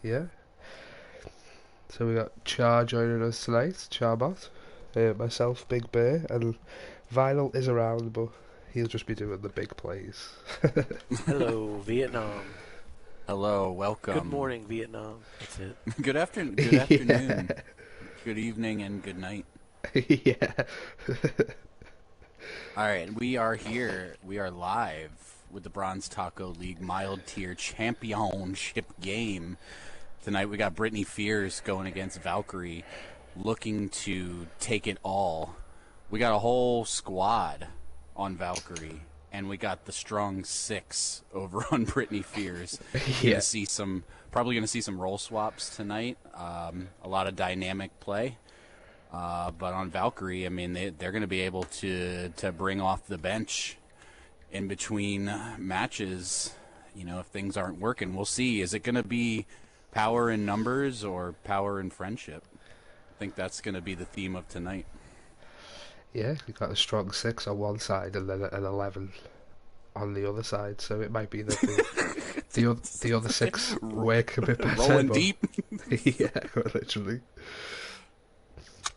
Yeah. So we got Char joining us tonight, Charbot, myself, Big Bear, and Vinyl is around, but he'll just be doing the big plays. Hello, Vietnam. Hello, Good welcome. morning, Vietnam. That's it. Good afternoon, good Yeah. afternoon, good evening, and good night. Yeah. All right, we are here. We are live with the Bronze Taco League Mild Tier Championship game. Tonight we got Britney Fears going against Valkyrie, looking to take it all. We got a whole squad on Valkyrie, and we got the strong six over on Britney Fears. Yeah. Probably gonna see some role swaps tonight. A lot of dynamic play. But on Valkyrie, I mean, they're going to be able to bring off the bench in between matches. You know, if things aren't working, we'll see. Is it going to be power in numbers or power in friendship? I think that's going to be the theme of tonight. Yeah, you got a strong six on one side and then an 11 on the other side, so it might be that the other six work a bit better. Rolling But deep. yeah, literally.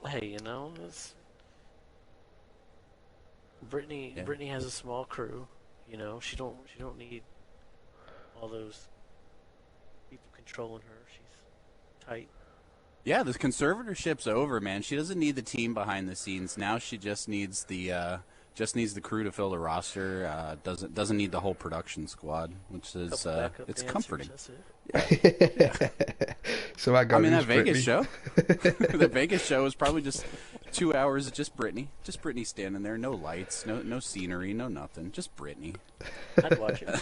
Hey, it's Brittany. Yeah. Brittany has a small crew. She don't need all those people controlling her. She's tight. Yeah, the conservatorship's over, man. She doesn't need the team behind the scenes now. She just needs the crew to fill the roster. Doesn't need the whole production squad, which is Couple backup it's dancers, comforting. that's it. So I got That who's Vegas Britney. show, the Vegas show was probably just 2 hours of just Britney standing there, no lights, no scenery, no nothing, just Britney. I'd watch it.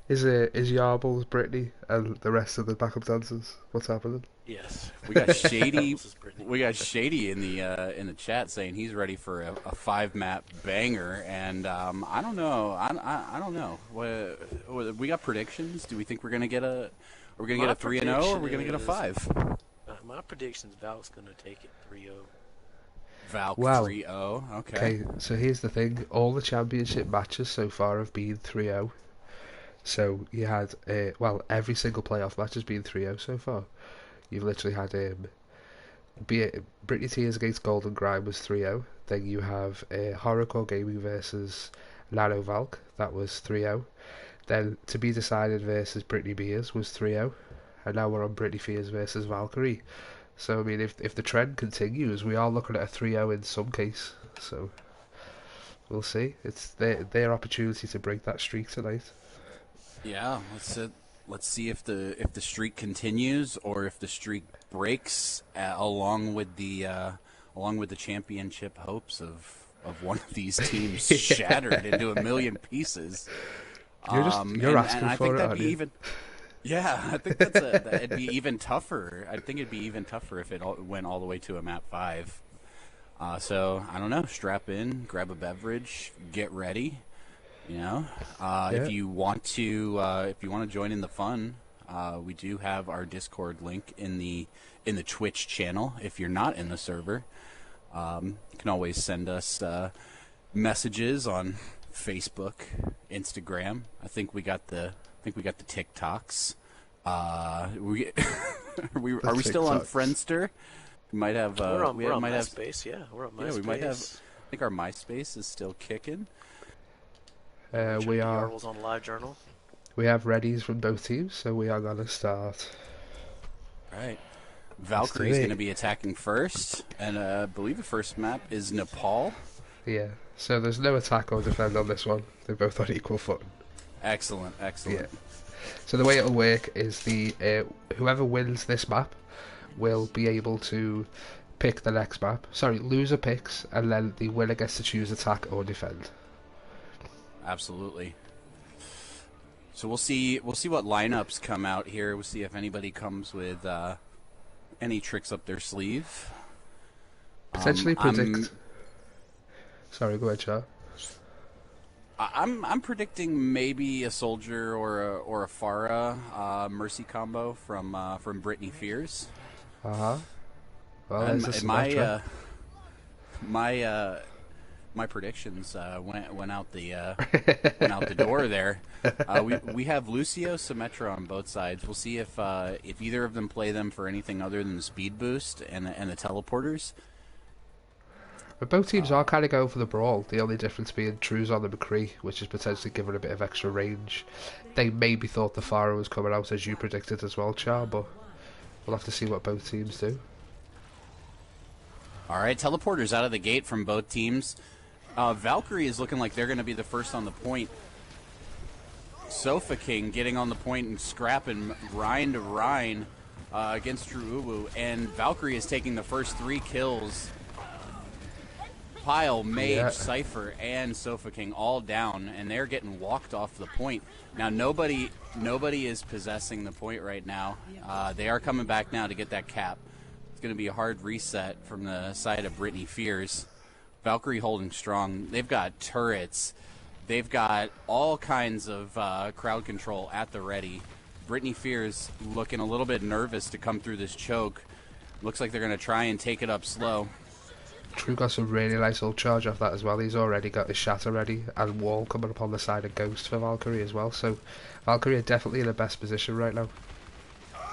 Is Yarbles Britney and the rest of the backup dancers? What's happening? Yes. We got Shady, This is Brittany. we got Shady in the chat saying he's ready for a 5-map banger, and I don't know, I don't know. We got predictions. Do we think we're gonna get a? Are we gonna get a 3-0 or are we gonna get a 5? My prediction's Val's gonna take it 3-0. Valk Wow. 3-0. Okay. Okay, so here's the thing. All the championship matches so far have been 3-0. So you had, every single playoff match has been 3-0 so far. You've literally had Britney Tears against Golden Grime was 3-0. Then you have Horrorcore Gaming versus Nano Valk. That was 3-0. Then To Be Decided versus Britney Beers was 3-0. And now we're on Britney Fears versus Valkyrie. So, I mean, if the trend continues, we are looking at a 3-0 in some case. So, we'll see. It's their opportunity to break that streak tonight. Yeah, let's see if the streak continues or if the streak breaks along with the championship hopes of one of these teams shattered into a million pieces. You're asking and I for think it, that'd aren't be you? even. Yeah, I think that'd be even tougher. I think it'd be even tougher if it went all the way to a map 5. So I don't know. Strap in, grab a beverage, get ready. You know, if you want to join in the fun, we do have our Discord link in the Twitch channel. If you're not in the server, you can always send us messages on Facebook, Instagram. I think we got the TikToks. We are we still on TikToks. Friendster? We might have. We're on might have. MySpace. Yeah, we're on MySpace. Yeah, we might have. I think our MySpace is still kicking. We are. Yarbles on LiveJournal. We have readies from both teams, so we are gonna start. Right. Valkyrie's going to be attacking first, and I believe the first map is Nepal. Yeah. So there's no attack or defend on this one. They're both on equal footing. Excellent. Yeah. So the way it'll work is whoever wins this map will be able to pick the next map. Sorry, loser picks, and then the winner gets to choose attack or defend. Absolutely. So we'll see what lineups come out here. We'll see if anybody comes with any tricks up their sleeve. Potentially predict. Sorry, go ahead, Char. I'm predicting maybe a soldier or a Pharah mercy combo from Britney Fears. Well, there's a Symmetra. my predictions went out the went out the door there. We have Lucio, Symmetra on both sides. We'll see if either of them play them for anything other than the speed boost and the teleporters. But both teams are kind of going for the brawl. The only difference being True's on the McCree, which is potentially giving a bit of extra range. They maybe thought the Pharah was coming out as you predicted as well, Char, but we'll have to see what both teams do. All right, teleporters out of the gate from both teams. Valkyrie is looking like they're going to be the first on the point. Sofa King getting on the point and scrapping Rhine to Rhine against True Uwu, and Valkyrie is taking the first 3 kills. Pile, Mage, Cypher, and Sofa King all down, and they're getting walked off the point. Now nobody is possessing the point right now. They are coming back now to get that cap. It's going to be a hard reset from the side of Britney Fears. Valkyrie holding strong. They've got turrets. They've got all kinds of crowd control at the ready. Britney Fears looking a little bit nervous to come through this choke. Looks like they're going to try and take it up slow. True got some really nice ult charge off that as well. He's already got his shatter ready and wall coming up on the side of Ghost for Valkyrie as well. So Valkyrie are definitely in the best position right now.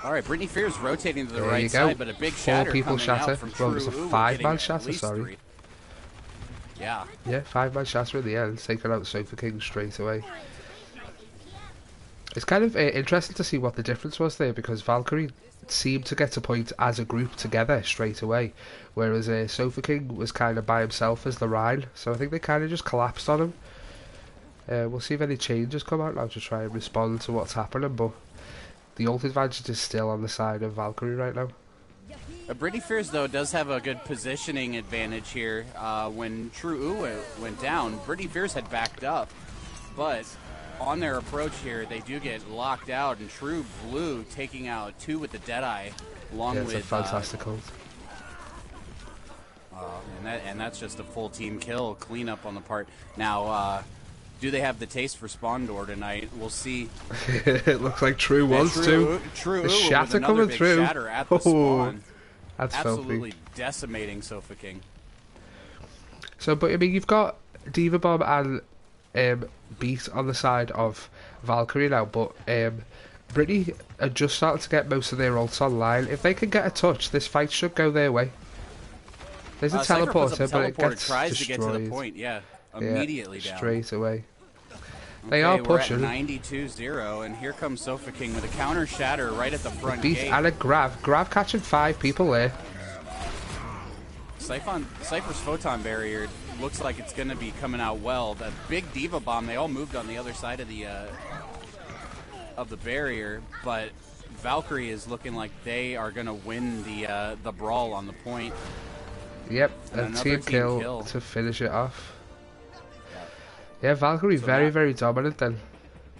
All right, Britney Fears rotating to the There you right go. side, but a big 4 shatter people coming shatter. out from Well, it was a True Uwu, 5-man getting shatter, at least sorry. 3. Yeah. Yeah, 5-man shatter in the end, taking out Sofa King straight away. It's kind of interesting to see what the difference was there, because Valkyrie seemed to get to point as a group together straight away, whereas Sofa King was kind of by himself as the Rhine, so I think they kind of just collapsed on him. We'll see if any changes come out now to try and respond to what's happening, but the ult advantage is still on the side of Valkyrie right now. Britney Fears, though, does have a good positioning advantage here. When True Uwu went down, Britney Fears had backed up, but on their approach here, they do get locked out, and True Blue taking out 2 with the Deadeye, along Yeah, it's with a fantastic ult. and that's just a full team kill, cleanup on the part. Now, do they have the taste for Spawn Door tonight? We'll see. It looks like True wants to. True The Uwu shatter with another coming big through. shatter at the spawn. That's Absolutely filthy. decimating Sofa King. So, but I mean, you've got Diva Bomb and Beat on the side of Valkyrie now, but Britney are just starting to get most of their ults online. If they can get a touch, this fight should go their way. There's a teleporter, but it gets tries destroyed. to get to the point, immediately down. Straight away. They Okay, are pushing. We're at 92-0, and here comes Sofa King with a counter shatter right at the front Beat gate. and a grab. Grab catching 5 people there. Cypher's photon barrier looks like it's going to be coming out well. That big Diva Bomb, they all moved on the other side of the barrier, but Valkyrie is looking like they are going to win the brawl on the point. Yep, And a team kill to finish it off. Yeah, Valkyrie So very, now- very dominant then.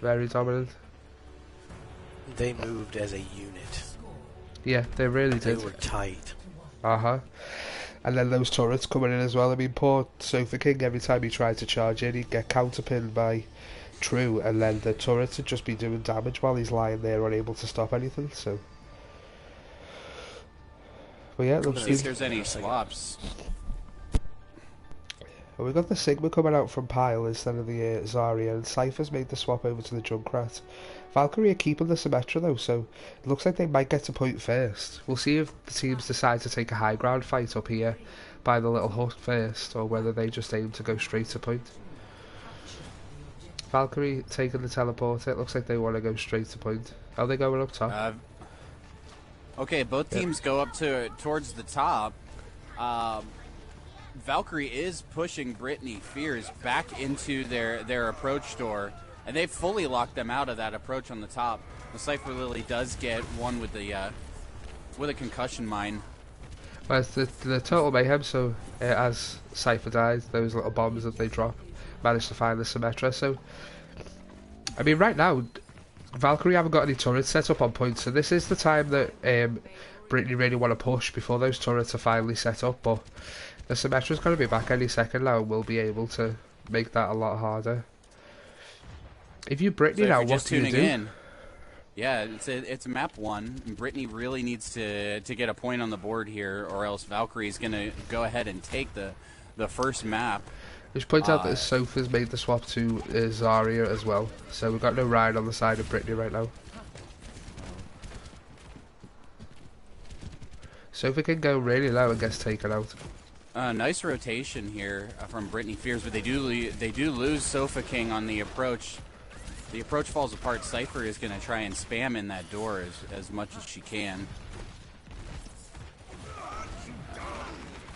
Very dominant. They moved as a unit. Yeah, they really They did. were tight. Uh-huh. And then those turrets coming in as well. I mean, poor Sofa King, every time he tried to charge in, he'd get counterpinned by True, and then the turrets would just be doing damage while he's lying there unable to stop anything, so... But yeah, it looks See if there's any swaps. Well, we got the Sigma coming out from Pile instead of the Zarya, and Cypher's made the swap over to the Junkrat. Valkyrie are keeping the Symmetra though, so it looks like they might get to point first. We'll see if the teams decide to take a high ground fight up here by the little hut first, or whether they just aim to go straight to point. Valkyrie taking the teleporter, it looks like they want to go straight to point. Are they going up top? Okay, both teams go up towards the top. Valkyrie is pushing Britney Fears back into their approach door, and they've fully locked them out of that approach on the top. The Cypher Lily does get one with a concussion mine. Well, it's the total mayhem, so as Cypher dies, those little bombs that they drop manage to find the Symmetra. So, I mean, right now, Valkyrie haven't got any turrets set up on point, so this is the time that Britney really want to push before those turrets are finally set up, but the Symmetra's going to be back any second now, and we'll be able to make that a lot harder. If you're Britney So if now, you're what just do you tuning do? in, yeah, it's map 1. Britney really needs to get a point on the board here, or else Valkyrie's going to go ahead and take the first map. Which points out that Sofa's made the swap to Zarya as well. So we've got no Ryan on the side of Britney right now. Sofa can go really low and gets taken out. Nice rotation here from Britney Fears, but they do lose Sofa King on the approach. The approach falls apart. Cypher is going to try and spam in that door as much as she can.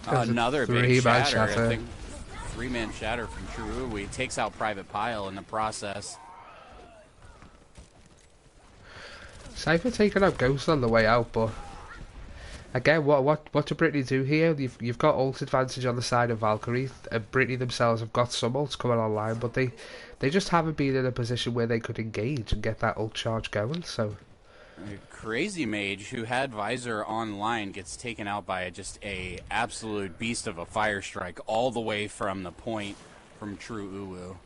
Another big shatter. I think 3-man shatter from True. He takes out Private Pile in the process. Cypher taking out Ghost on the way out, but again, what do Britney do here? You've got ult advantage on the side of Valkyrie, and Britney themselves have got some ults coming online, but they just haven't been in a position where they could engage and get that ult charge going. So Crazy Mage, who had Visor online, gets taken out by just a absolute beast of a fire strike all the way from the point from True Uwu.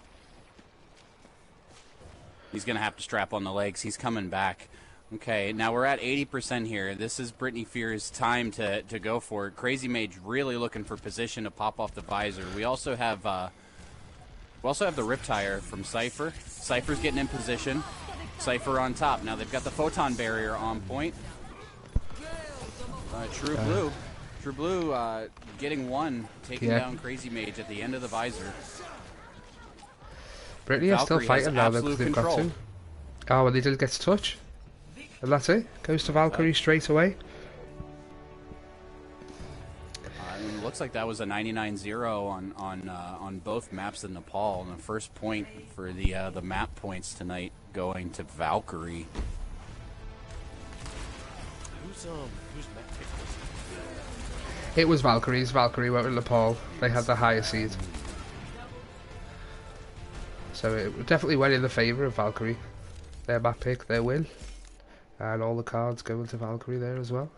He's going to have to strap on the legs. He's coming back. Okay, now we're at 80% here. This is Britney Fear's time to go for it. Crazy Mage really looking for position to pop off the Visor. We also have the Riptire from Cypher. Cypher's getting in position. Cypher on top. Now they've got the Photon Barrier on point. True Blue getting one, taking down Crazy Mage at the end of the Visor. Britney is still fighting now because they've got to. Oh, well, they didn't get to touch. And that's it. Goes to Valkyrie straight away. Looks like that was a 99-0 on both maps in Nepal, and the first point for the map points tonight going to Valkyrie. Who's map pick was it? It was Valkyrie's. Valkyrie went with Nepal. They had the higher seed, so it definitely went in the favour of Valkyrie. Their map pick, their win, and all the cards going to Valkyrie there as well.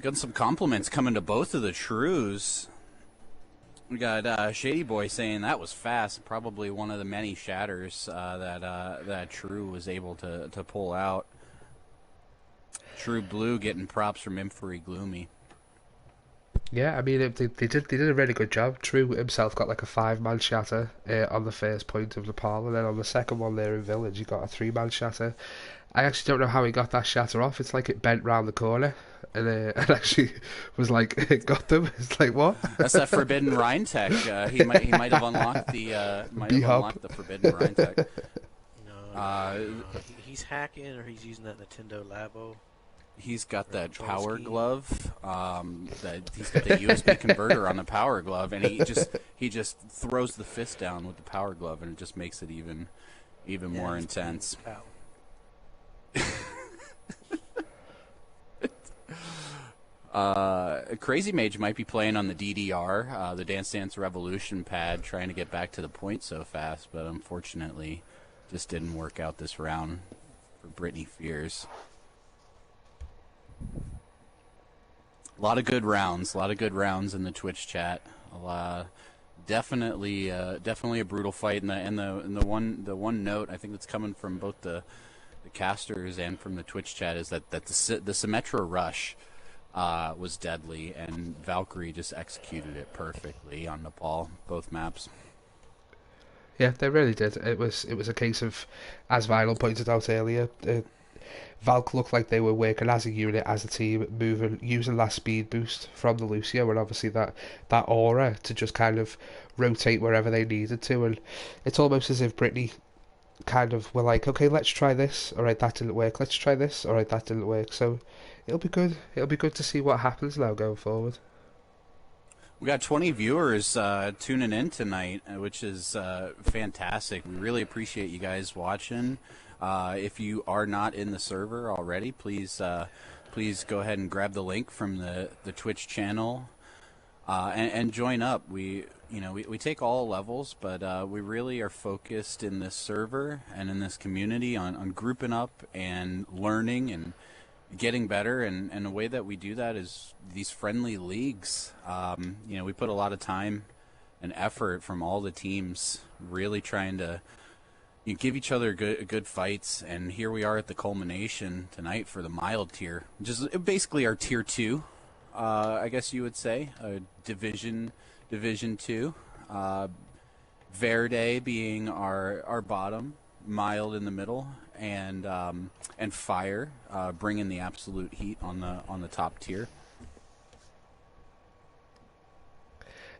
Got some compliments coming to both of the Trues. We got Shady Boy saying that was fast, probably one of the many shatters that True was able to pull out. True Blue getting props from Inferi Gloomy. Yeah, I mean they did a really good job. True himself got like a 5-man shatter on the first point of Nepal, and then on the second one there in Village he got a 3-man shatter. I actually don't know how he got that shatter off. It's like it bent round the corner and actually was like it got them. It's like what? That's that Forbidden Rhine tech. He might have unlocked the Forbidden Rhine tech. No, he's hacking or he's using that Nintendo Labo. He's got that power glove. He's got the USB converter on the power glove, and he just throws the fist down with the power glove, and it just makes it even more intense. Crazy Mage might be playing on the DDR, the Dance Dance Revolution pad, trying to get back to the point so fast, but unfortunately just didn't work out this round for Britney Fears. A lot of good rounds in the Twitch chat. Definitely a brutal fight, and the one note I think that's coming from both the casters and from the Twitch chat is that the Symmetra rush was deadly, and Valkyrie just executed it perfectly on Nepal, both maps. Yeah, they really did. It was a case of, as Vinyl pointed out earlier, Valk looked like they were working as a unit, as a team, using that speed boost from the Lucio, and obviously that aura to just kind of rotate wherever they needed to. And it's almost as if Britney kind of were like, okay, let's try this. All right, that didn't work. Let's try this. All right, that didn't work. So it'll be good. It'll be good to see what happens now going forward. We got 20 viewers tuning in tonight, which is fantastic. We really appreciate you guys watching. If you are not in the server already, please go ahead and grab the link from the Twitch channel and join up. We take all levels, but we really are focused in this server and in this community on grouping up and learning and getting better. And the way that we do that is these friendly leagues. We put a lot of time and effort from all the teams, really trying to give each other good fights, and here we are at the culmination tonight for the mild tier, which is basically our tier 2, I guess you would say, a division Division 2. Verde being our bottom, mild in the middle, and Fire bringing the absolute heat on the top tier.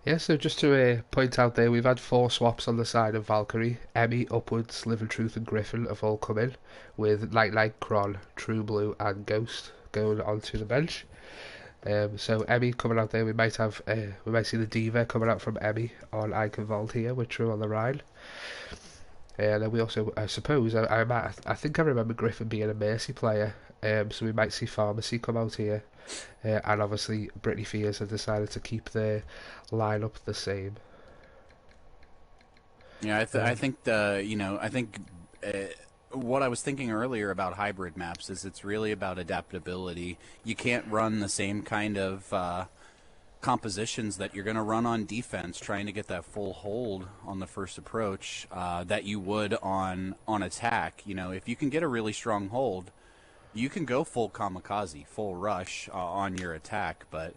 Yeah, so just to point out there, we've had 4 swaps on the side of Valkyrie. Emmy, Upwards, Living Truth and Griffin have all come in, with Light, Kron, True Blue and Ghost going onto the bench. So Emmy coming out there, we might see the Diva coming out from Emmy on Eichenwald here with True on the Rhine. And then we also, I suppose, I think I remember Griffin being a Mercy player, so we might see Pharmacy come out here. And obviously Britney Fears have decided to keep their lineup the same. Yeah, I think what I was thinking earlier about hybrid maps is it's really about adaptability. You can't run the same kind of compositions that you're going to run on defense, trying to get that full hold on the first approach that you would on attack. You know, if you can get a really strong hold, you can go full kamikaze, full rush on your attack. But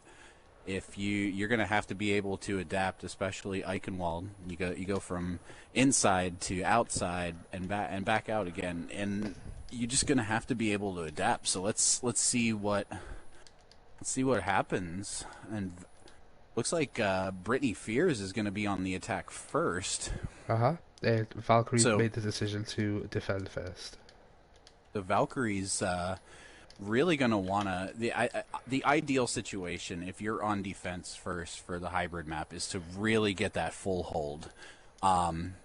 if you're going to have to be able to adapt, especially Eichenwald. You go from inside to outside and back out again, and you're just going to have to be able to adapt. So let's see what happens. And looks like Britney Fears is going to be on the attack first. Valkyrie made the decision to defend first. The Valkyrie's really going to want to... The ideal situation, if you're on defense first for the hybrid map, is to really get that full hold.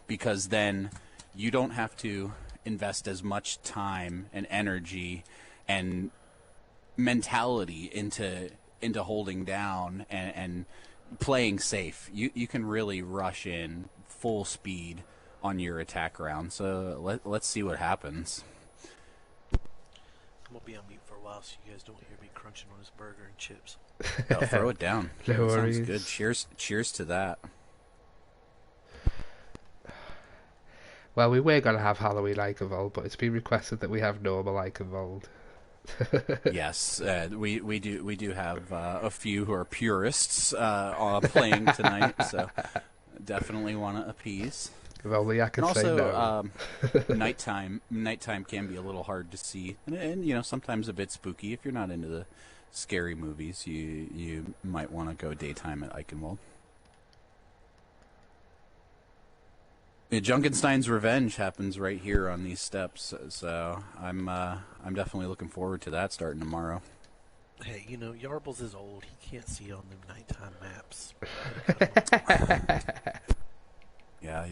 Because then you don't have to invest as much time and energy and mentality into holding down and playing safe. You can really rush in full speed on your attack round. So let's see what happens. I'm gonna be on mute for a while so you guys don't hear me crunching on this burger and chips. Oh, throw it down. No worries. Sounds good. Cheers to that. Well, we were going to have Halloween Eichenwald, but it's been requested that we have normal Eichenwald. Yes, we do have a few who are purists playing tonight, so definitely want to appease. If only I can and say also, no. nighttime can be a little hard to see, and you know, sometimes a bit spooky. If you're not into the scary movies, you might want to go daytime at Eichenwald. Junkenstein's Revenge happens right here on these steps, so I'm definitely looking forward to that starting tomorrow. Hey, you know, Yarbles is old. He can't see on them nighttime maps. Yeah,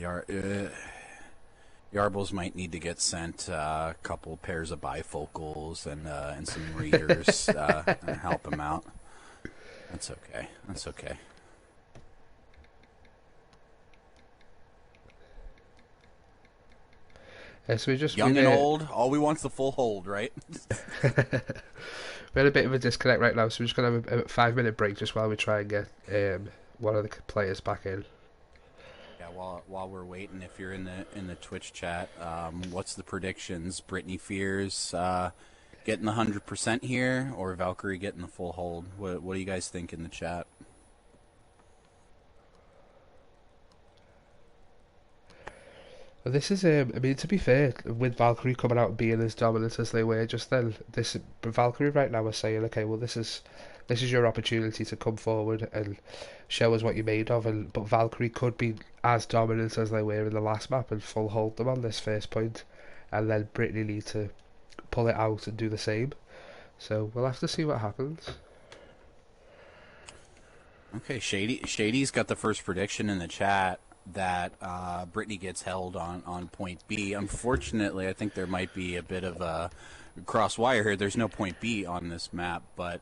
Yarbles might need to get sent a couple pairs of bifocals and some readers and help him out. That's okay. So young and old, all we want's the full hold, right? We're in a bit of a disconnect right now, so we're just going to have a 5-minute break just while we try and get one of the players back in. Yeah, while we're waiting, if you're in the Twitch chat, what's the predictions? Britney Fears getting the 100% here, or Valkyrie getting the full hold? What do you guys think in the chat? Well, this is, I mean, to be fair, with Valkyrie coming out and being as dominant as they were just then, Valkyrie right now are saying, okay, well, this is your opportunity to come forward and show us what you're made of. But Valkyrie could be as dominant as they were in the last map and full hold them on this first point, and then Britney need to pull it out and do the same. So we'll have to see what happens. Okay, Shady's got the first prediction in the chat that Britney gets held on point B. Unfortunately, I think there might be a bit of a cross wire here. There's no point B on this map, but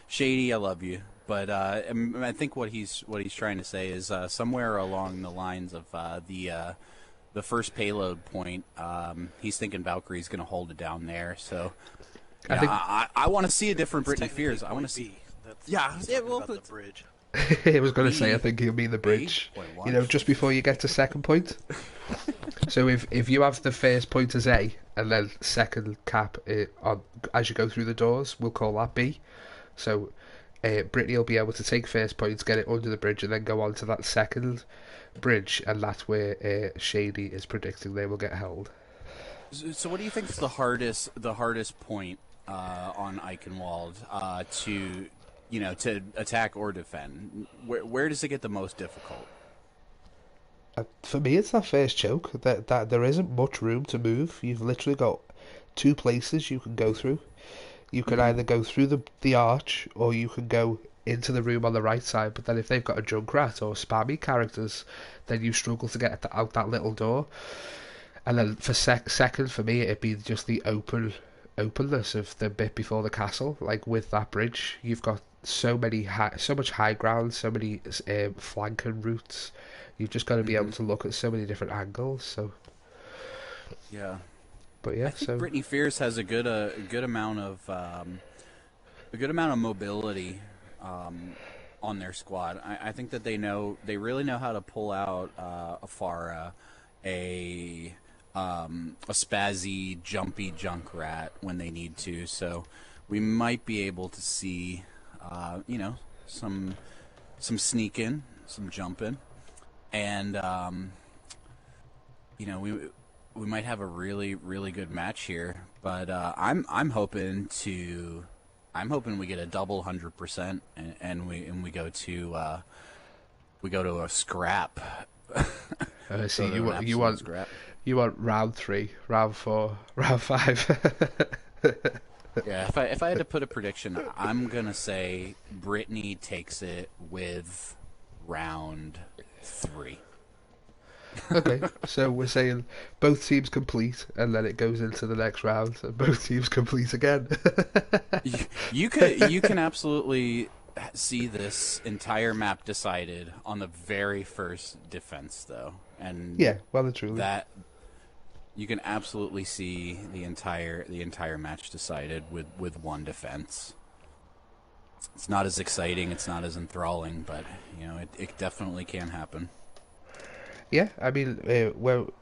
Shady, I love you. But I think what he's trying to say is somewhere along the lines of the first payload point, he's thinking Valkyrie's going to hold it down there. So I want to see a different Britney Fears. I want to see. The bridge. I was going to say, I think he'll be the bridge. You know, just before you get to second point. So if you have the first point as A and then second cap as you go through the doors, we'll call that B. So Britney will be able to take first points, get it under the bridge, and then go on to that second bridge, and that's where Shady is predicting they will get held. So, what do you think is the hardest point on Eichenwald to attack or defend? Where does it get the most difficult? For me, it's that first choke. That there isn't much room to move. You've literally got two places you can go through. You can Mm-hmm. either go through the arch, or you can go into the room on the right side. But then if they've got a Junkrat or spammy characters, then you struggle to get out that little door. And then for second, for me, it'd be just the openness of the bit before the castle. Like with that bridge, you've got so much high ground, so many flanking routes. You've just got to be able Mm-hmm. to look at so many different angles. So, Yeah. but I yeah, think so Britney Fierce has a good amount of mobility on their squad. I think that they really know how to pull out a Farah, a spazzy, jumpy Junkrat when they need to. So we might be able to see, some sneaking, some jumping, and we might have a really really good match here. But I'm hoping we get a double 100% and we go to a scrap. see Go to an absolute scrap. you want round three, round four, round five. Yeah, if I had to put a prediction, I'm gonna say Brittany takes it with round 3. Okay, so we're saying both teams complete, and then it goes into the next round, and both teams complete again. You can absolutely see this entire map decided on the very first defense, though, and Yeah, well and truly. that you can absolutely see the entire match decided with one defense. It's not as exciting, it's not as enthralling, but it definitely can happen. Yeah, I mean,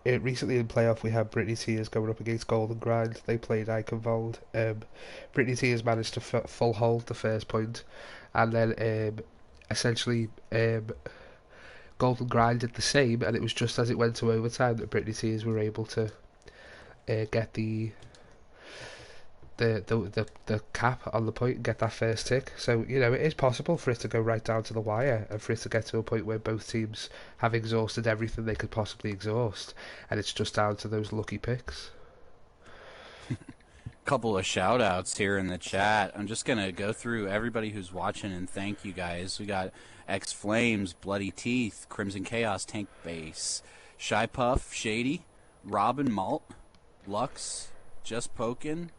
recently in playoff we had Britney Tears going up against Golden Grind. They played Eichenwald. Britney Tears managed to full hold the first point, and then essentially Golden Grind did the same, and it was just as it went to overtime that Britney Tears were able to get the cap on the point and get that first tick. So it is possible for it to go right down to the wire, and for it to get to a point where both teams have exhausted everything they could possibly exhaust, and it's just down to those lucky picks. Couple of shout outs here in the chat. I'm just gonna go through everybody who's watching and thank you guys. We got X Flames, Bloody Teeth, Crimson Chaos, Tank Base, Shy Puff, Shady, Robin Malt, Lux, Just Pokin',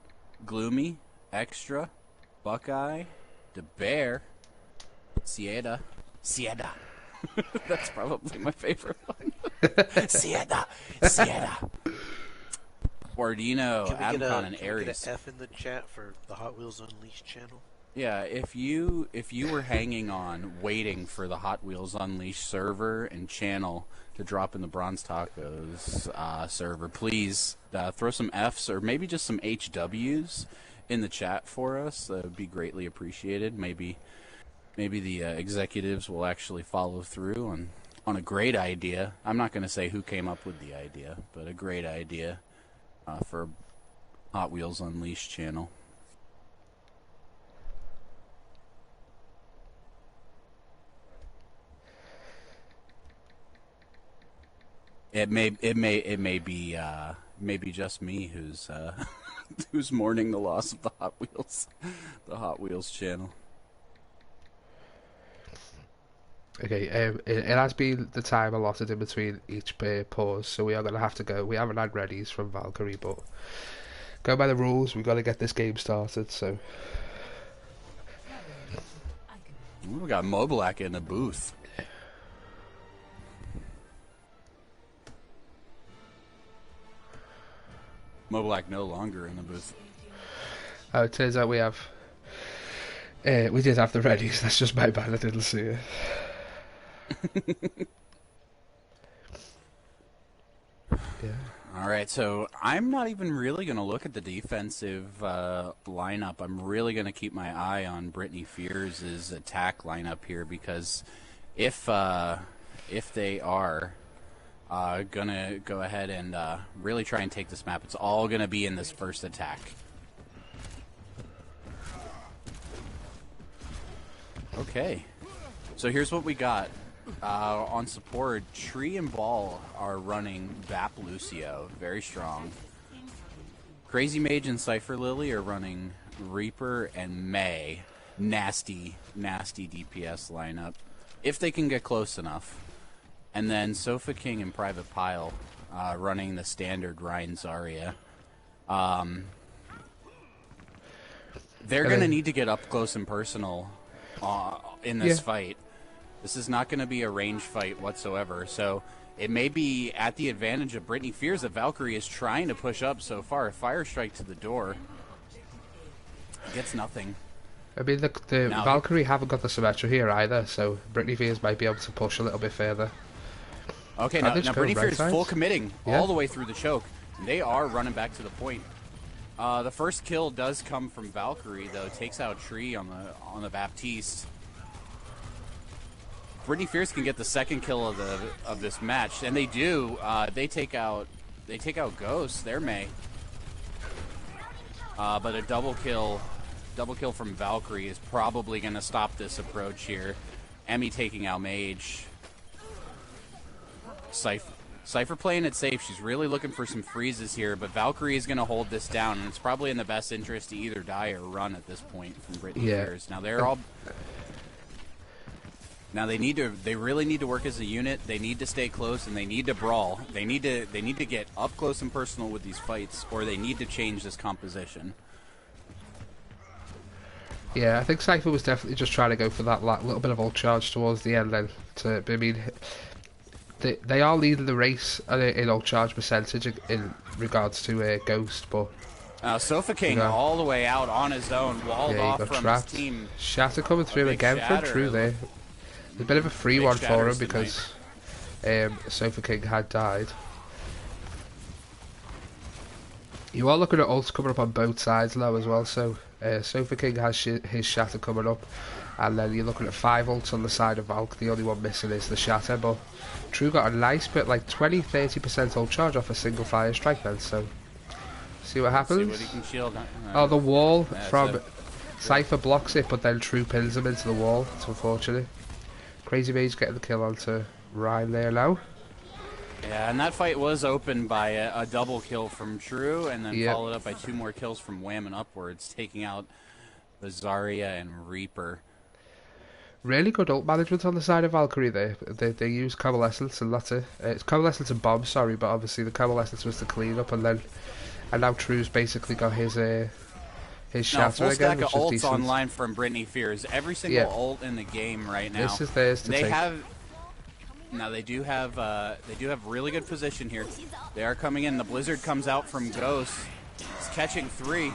Gloomy, Extra, Buckeye, The Bear, Sieda. That's probably my favorite one. Sieda. Bordino, Adamcon, and can we Aries. get an F in the chat for the Hot Wheels Unleashed channel? Yeah, if you were hanging on, waiting for the Hot Wheels Unleashed server and channel to drop in the Bronze Tacos server, please throw some Fs or maybe just some HWs in the chat for us. That would be greatly appreciated. Maybe the executives will actually follow through on a great idea. I'm not going to say who came up with the idea, but a great idea for Hot Wheels Unleashed channel. It may be just me who's who's mourning the loss of the Hot Wheels channel. Okay, it has been the time allotted in between each pause, so we are going to have to go. We haven't had readies from Valkyrie, but go by the rules. We've got to get this game started. So We got Mobilak in the booth. Mobilak no longer in the booth. it turns out we have. We did have the readies. That's just my bad. I didn't see it. Yeah. All right, so I'm not even really going to look at the defensive lineup. I'm really going to keep my eye on Britney Fears' attack lineup here because if they are going to go ahead and really try and take this map, it's all going to be in this first attack. Okay, so here's what we got. On support, Tree and Ball are running Bap Lucio, very strong. Crazy Mage and Cypher Lily are running Reaper and May. Nasty, nasty DPS lineup, if they can get close enough. And then Sofa King and Private Pile running the standard Ryan Zarya. They're going to need to get up close and personal in this fight. This is not going to be a range fight whatsoever, so it may be at the advantage of Britney Fears that Valkyrie is trying to push up so far. Fire Strike to the door. Gets nothing. I mean, the Valkyrie haven't got the Symmetra here either, so Britney Fears might be able to push a little bit further. Okay, now Britney Fears full committing all the way through the choke. They are running back to the point. The first kill does come from Valkyrie, though. Takes out Tree on the Baptiste. Britney Fears can get the second kill of this match, and they do. They take out Ghost. There, May. But a double kill from Valkyrie is probably going to stop this approach here. Emmy taking out Mage. Cypher playing it safe. She's really looking for some freezes here, but Valkyrie is going to hold this down, and it's probably in the best interest to either die or run at this point from Britney Fears. Now they're all. Now they really need to work as a unit. They need to stay close and they need to brawl. They need to get up close and personal with these fights, or they need to change this composition. Yeah, I think Cypher was definitely just trying to go for that little bit of ult charge towards the end. Then, I mean, they are leading the race in ult charge percentage in regards to Ghost, but. Sofa King all the way out on his own, walled off from his team. Shatter coming through again from True there. A bit of a free one for him because Sofa King had died. You are looking at ults coming up on both sides now as well, so Sofa King has his Shatter coming up, and then you're looking at 5 ults on the side of Valk. The only one missing is the Shatter, but True got a nice bit, like 20-30% ult charge off a single Fire Strike then, so see what happens. See what he can shield. The wall from Cypher blocks it, but then True pins him into the wall. It's unfortunate. Crazy Mage getting the kill onto Ryan there now. Yeah, and that fight was opened by a double kill from True, and then followed up by 2 more kills from Wham and Upwards, taking out the Zarya and Reaper. Really good ult management on the side of Valkyrie there. They use Coalescence, and that's it. It's Coalescence and Bomb, sorry, but obviously the Coalescence was the cleanup, and now True's basically got his Shatter full again, stack of ults online from Britney Fears. Every single ult in the game right now. This is theirs to take. They do have really good position here. They are coming in. The Blizzard comes out from Ghost. It's catching 3.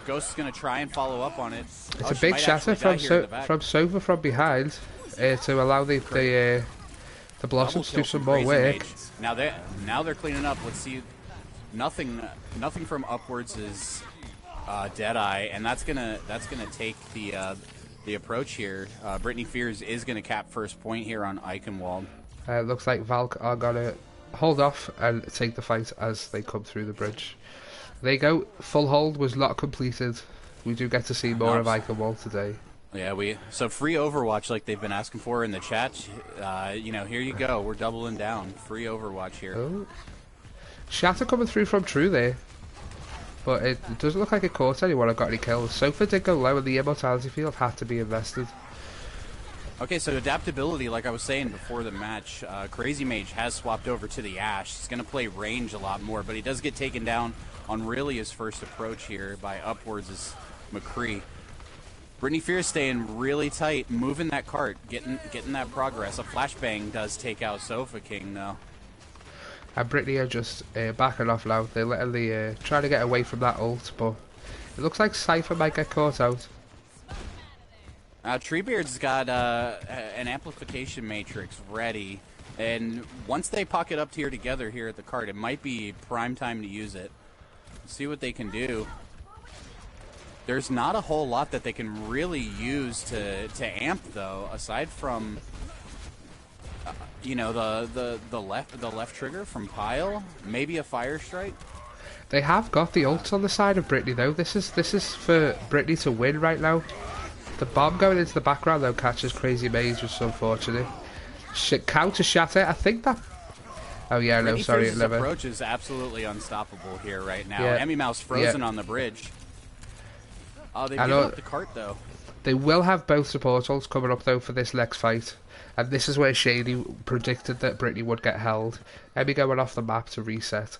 Ghost is going to try and follow up on it. It's a big Shatter from Sofa from behind to allow the Blossoms to do some more work. Mage. Now they're cleaning up. Let's see. Nothing from Upwards is Deadeye, and that's gonna take the approach here. Britney Fears is gonna cap first point here on Eichenwald. Looks like Valk are gonna hold off and take the fight as they come through the bridge. There you go. Full hold was not completed. We do get to see more of Eichenwald today. Yeah, so free Overwatch like they've been asking for in the chat. Here you go. We're doubling down. Free Overwatch here. Oh. Shatter coming through from True there. But it doesn't look like it caught anyone or got any kills. Sofa did go low and the Immortality Field had to be invested. Okay, so adaptability, like I was saying before the match, Crazy Mage has swapped over to the Ashe. He's going to play range a lot more, but he does get taken down on really his first approach here by Upwards as McCree. Britney Fears staying really tight, moving that cart, getting that progress. A flashbang does take out Sofa King, though. And Britney are just backing off now. They're literally trying to get away from that ult, but it looks like Cypher might get caught out. Treebeard's got an amplification matrix ready. And once they pocket up here together here at the cart, it might be prime time to use it. See what they can do. There's not a whole lot that they can really use to amp though, aside from you know, the left trigger from Pyle, maybe a fire strike. They have got the ults on the side of Britney though. This is for Britney to win right now. The bomb going into the background though catches Crazy Maze, which is unfortunate. Counter shatter, I think that. Oh yeah, no, sorry, it never. Approach is absolutely unstoppable here right now. Yeah. Emmy Mouse frozen on the bridge. Oh, they've given up the cart though. They will have both support ults coming up though for this next fight, and this is where Shady predicted that Britney would get held. Emmy going off the map to reset.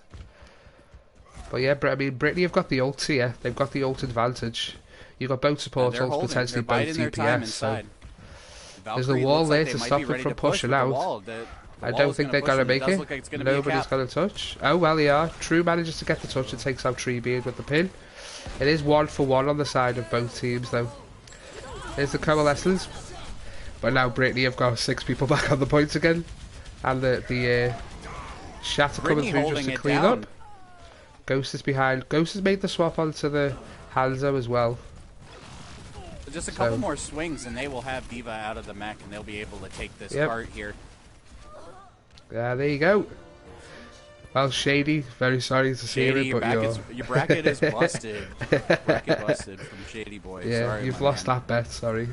But yeah, I mean, Britney have got the ults here. They've got the ult advantage. You've got both support ults, potentially both DPS. So there's the wall there to stop them from pushing out. I don't think they're going to make it. Nobody's going to touch. Oh, well, they are. True manages to get the touch and takes out Treebeard with the pin. It is 1-for-1 on the side of both teams, though. There's the Coalescence. But now Britney have got 6 people back on the points again. And the Shatter coming through just to clean up. Ghost is behind. Ghost has made the swap onto the Hanzo as well. Just a couple more swings and they will have D.Va out of the mech and they'll be able to take this cart here. Yeah, there you go. Well, Shady, very sorry to see it, but your bracket is busted. Bracket busted from Shady Boy. Yeah, sorry, you've lost that bet, sorry.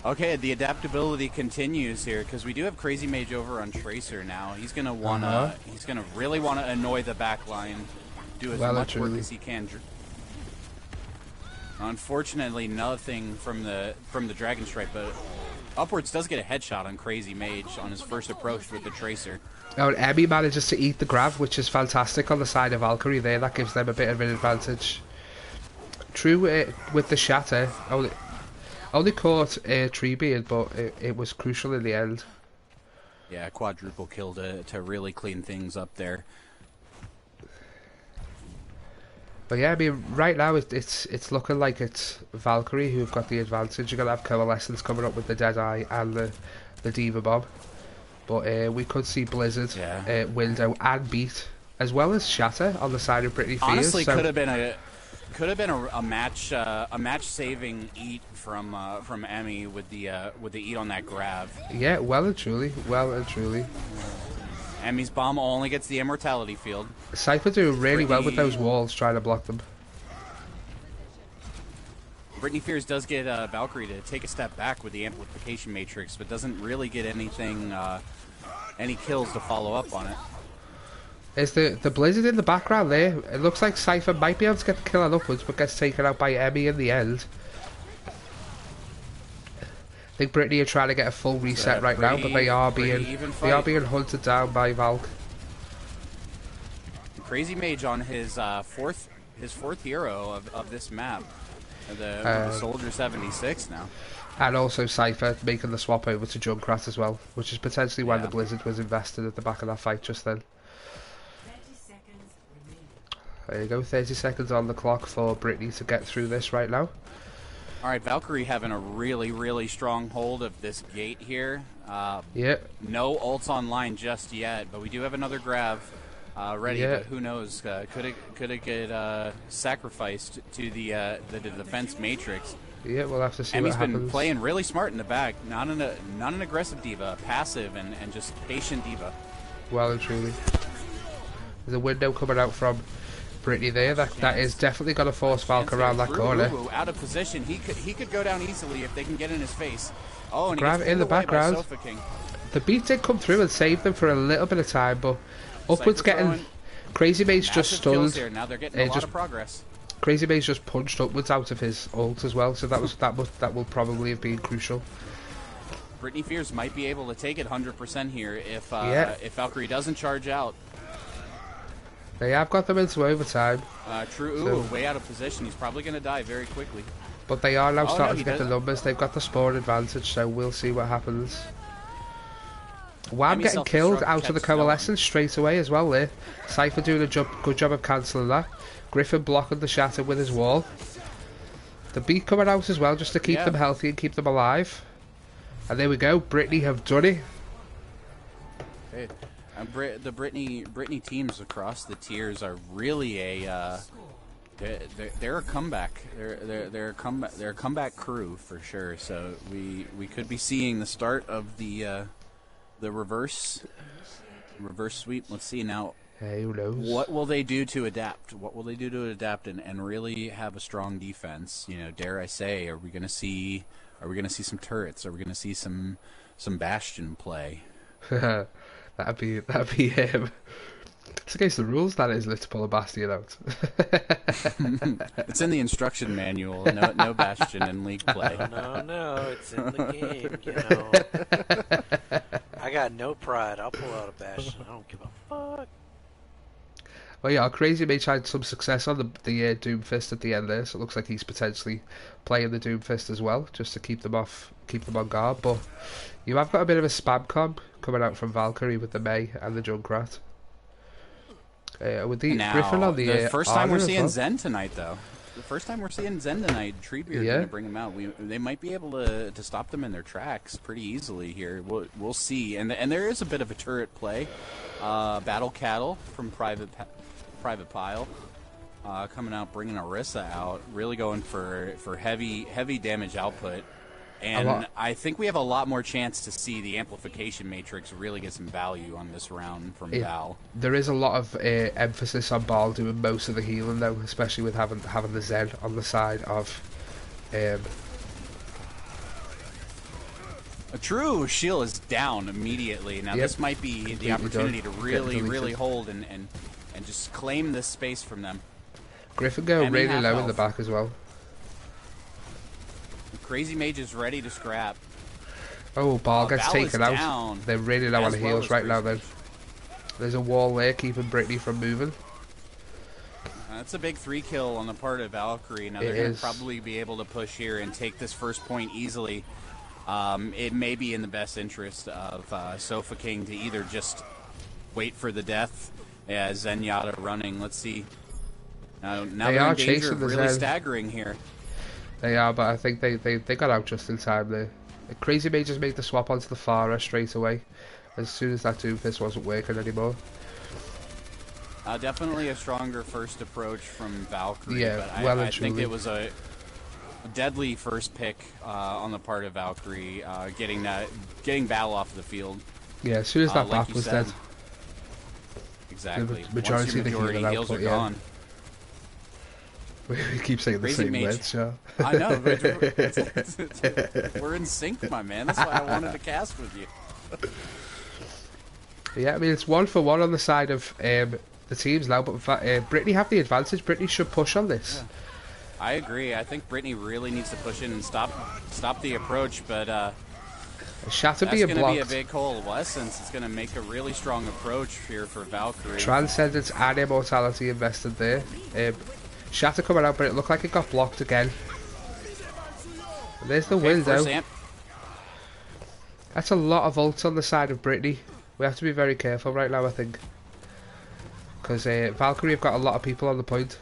Okay, the adaptability continues here because we do have Crazy Mage over on Tracer now. He's gonna wanna, he's gonna really wanna annoy the back line, do as much work as he can. Unfortunately, nothing from the Dragon Strike, but Upwards does get a headshot on Crazy Mage on his first approach with the Tracer. Oh, and Emmy manages to eat the grab, which is fantastic on the side of Valkyrie there. That gives them a bit of an advantage. True with the Shatter, only caught Treebeard, but it was crucial in the end. Yeah, quadruple kill to really clean things up there. But yeah, I mean, right now it's looking like it's Valkyrie who've got the advantage. You're gonna have Coalescence coming up with the Deadeye and the D.Va Bomb, but we could see Blizzard, Window, and Beat, as well as Shatter on the side of Britney Fears. Honestly, could have been a match saving eat from Emmy with the eat on that grab. Yeah, well and truly. Emmy's bomb only gets the immortality field. Cypher doing really well with those walls, trying to block them. Britney Fears does get Valkyrie to take a step back with the amplification matrix, but doesn't really get anything, any kills to follow up on it. Is the Blizzard in the background there? It looks like Cypher might be able to get the kill on Upwards, but gets taken out by Emmy in the end. I think Britney are trying to get a full reset right now, but they are being hunted down by Valk. Crazy Mage on his fourth hero of this map, the Soldier 76 now. And also Cypher making the swap over to Junkrat as well, which is potentially why the Blizzard was invested at the back of that fight just then. There you go, 30 seconds on the clock for Britney to get through this right now. Alright, Valkyrie having a really, really strong hold of this gate here. No ults online just yet, but we do have another grab ready, but who knows? Could it get sacrificed to the defense matrix? Yeah, we'll have to see Emmy's what happens. Been playing really smart in the back, not an aggressive D.Va, passive and just patient D.Va. Well and truly. There's a window coming out from Britney there. That is definitely going to force Valk around that corner. Out of position. He could go down easily if they can get in his face. Oh, and he grab gets in the background. The beat did come through and saved them for a little bit of time, but Upwards getting Crazy Mage just stunned. Here. Now they're getting a lot of progress. Crazy Mage just punched Upwards out of his ult as well, so that will probably have been crucial. Britney Fears might be able to take it 100% here if Valkyrie doesn't charge out. They have got them into overtime. True, way out of position. He's probably going to die very quickly. But they are now starting to get the numbers. They've got the spawn advantage, so we'll see what happens. Wham getting killed out of the Coalescence straight away as well there. Cypher doing a good job of cancelling that. Griffin blocking the Shatter with his wall. The Beat coming out as well just to keep them healthy and keep them alive. And there we go. Britney have done it. Hey, the Britney teams across the tiers are really they're a comeback. They're a comeback crew for sure. So we could be seeing the start of the reverse sweep. Let's see now. Hey, who knows? What will they do to adapt? What will they do to adapt and really have a strong defense? You know, dare I say, are we going to see some turrets? Are we going to see some Bastion play? that'd be him. It's against the rules, that is, to pull a Bastion out. It's in the instruction manual. No Bastion in league play. No, it's in the game. You know, I got no pride. I'll pull out a Bastion. I don't give a fuck. Well, yeah, Crazy Mage had some success on the Doomfist at the end there, so it looks like he's potentially playing the Doomfist as well, just to keep them on guard. But you have got a bit of a spam comp coming out from Valkyrie with the Mei and the Junkrat. With the Griffin on the first time we're seeing well. Zen tonight, though. The first time we're seeing Zen tonight, Treebeard going to bring him out. They might be able to stop them in their tracks pretty easily here. We'll see. And there is a bit of a turret play. Battle Cattle from Private Pile coming out, bringing Orisa out, really going for heavy damage output. And I think we have a lot more chance to see the amplification matrix really get some value on this round from Val. There is a lot of emphasis on Ball doing most of the healing though, especially with having the Zen on the side of. A true shield is down immediately. Now this might be the opportunity to really hold and just claim this space from them. Griffin going really low in the back as well. Crazy Mage is ready to scrap. Oh, Ball gets taken out. Down, they're really low on heals right now then. There's a wall there keeping Britney from moving. That's a big 3-kill on the part of Valkyrie. Now they're going to probably be able to push here and take this first point easily. It may be in the best interest of Sofa King to either just wait for the death as Zenyatta running. Let's see. Now they're in danger of really staggering here. They are, but I think they got out just in time there. Crazy Mage just made the swap onto the Pharah straight away, as soon as that Doomfist wasn't working anymore. Definitely a stronger first approach from Valkyrie, yeah, but well I think it was a deadly first pick on the part of Valkyrie, getting Battle off the field. Yeah, as soon as that like back was dead. Exactly. The majority of the heals are gone. We keep saying Crazy the same Mage. words, yeah. I know, but we're in sync, my man. That's why I wanted to cast with you. Yeah, I mean, it's 1-for-1 on the side of the teams now, but Britney have the advantage. Britney should push on this. Yeah. I agree. I think Britney really needs to push in and stop the approach, but Shatter being blocked. That's going to be a big coalescence. It's going to make a really strong approach here for Valkyrie. Transcendence and Immortality invested there. Shatter coming out, but it looked like it got blocked again. And there's the window. That's a lot of ults on the side of Britney. We have to be very careful right now, I think. Because Valkyrie have got a lot of people on the point.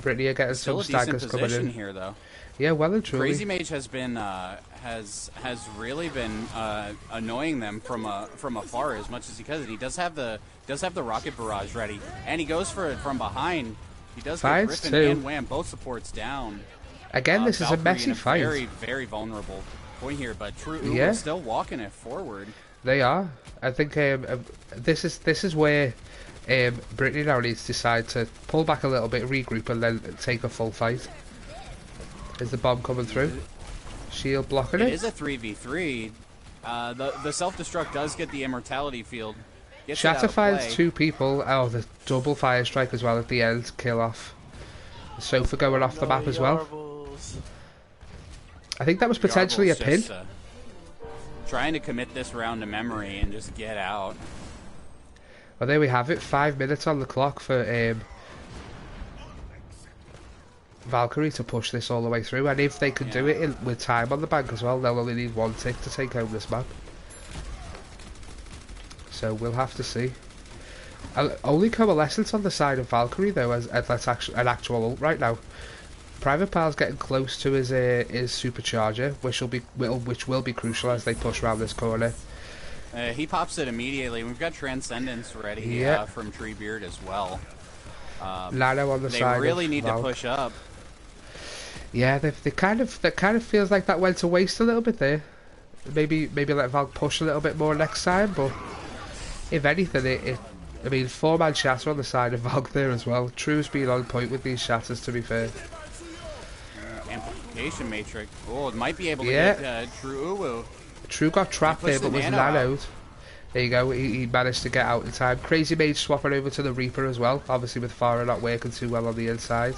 Britney are getting some staggers coming in here, though. Yeah, well and truly. Crazy Mage has been has really been annoying them from afar as much as he can. He does have the rocket barrage ready, and he goes for it from behind. He does get Griffin and Wham both supports down. Again, this Valkyrie is a messy fight. Very, very vulnerable point here, but True is still walking it forward. They are. I think this is where Britney now needs to decide to pull back a little bit, regroup, and then take a full fight. Is the bomb coming through? Shield blocking it. It is a 3v3. The self-destruct does get the immortality field. Shatter finds 2 people. Oh, the double fire strike as well at the end. Kill off. The Sofa going off the map as well. I think that was potentially a pin. Trying to commit this round to memory and just get out. Well, there we have it. 5 minutes on the clock for Valkyrie to push this all the way through. And if they can do it with time on the bank as well, they'll only need 1 tick to take home this map. So we'll have to see. Only coalescence on the side of Valkyrie though, as that's an actual ult right now. Private Pile's getting close to his supercharger, which will be crucial as they push around this corner. He pops it immediately. We've got Transcendence ready Yeah. from Treebeard as well. Lano on the They side. really of need to Valk. push up. Yeah, that kind of feels like that went to waste a little bit there. Maybe let Valk push a little bit more next time, but if anything, I mean, 4-man shatter on the side of Valk there as well. True's been on point with these shatters, to be fair. Amplification Matrix. Oh, it might be able to Yeah. get True Uwu. True got trapped there, pushed but the was nano out. nanoed. There you go, he managed to get out in time. Crazy Mage swapping over to the Reaper as well, obviously with Farah not working too well on the inside.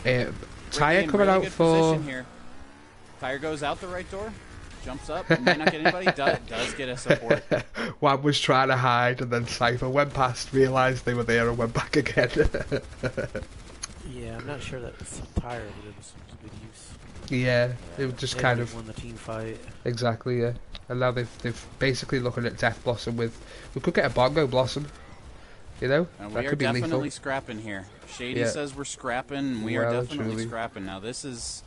Tyre Brittany in coming really out good for... position here. Tyre goes out the right door. Jumps up. Might not get anybody. Does get a support. One was trying to hide, and then Cypher went past, realised they were there, and went back again. Yeah, I'm not sure that Tyre would have some good use. Yeah, it was just They kind would've of... won the team fight. Exactly, yeah. And now they've basically looking at Death Blossom with... We could get a Bongo Blossom, you know? And That we are could be definitely lethal. scrapping here. Shady Yeah. says we're scrapping. We are Well, definitely truly. scrapping. Now this is,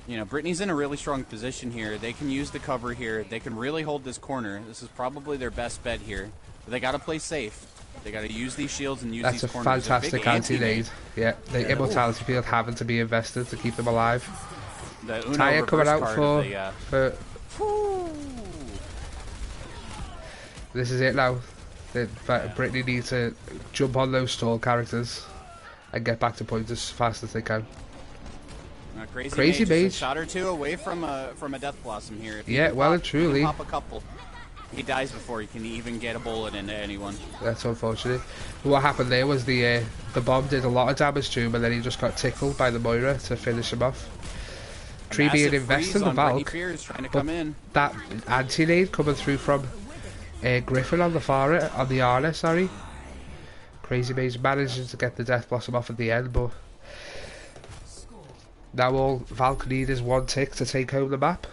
Brittany's in a really strong position here. They can use the cover here. They can really hold this corner. This is probably their best bet here. But they got to play safe. They got to use these shields and use That's a these corners. fantastic anti-nade. Yeah, the Immortality Field having to be invested to keep them alive. The Uno Tyre coming reverse out card of for... Woo! This is it now. Brittany needs to jump on those stall characters and get back to points as fast as they can. Crazy Mage. Mage. Is a shot or two away from a Death Blossom here. If he Yeah, can well pop, and truly. he can pop a couple. He dies before he can even get a bullet into anyone. That's unfortunate. What happened there was the bomb did a lot of damage to him, and then he just got tickled by the Moira to finish him off. Tree being invested in the Valk, trying to but come in. that anti-nade coming through from Griffin on the on the Arna, sorry. Crazy Mage manages to get the Death Blossom off at the end, but now all Valk need is one tick to take home the map.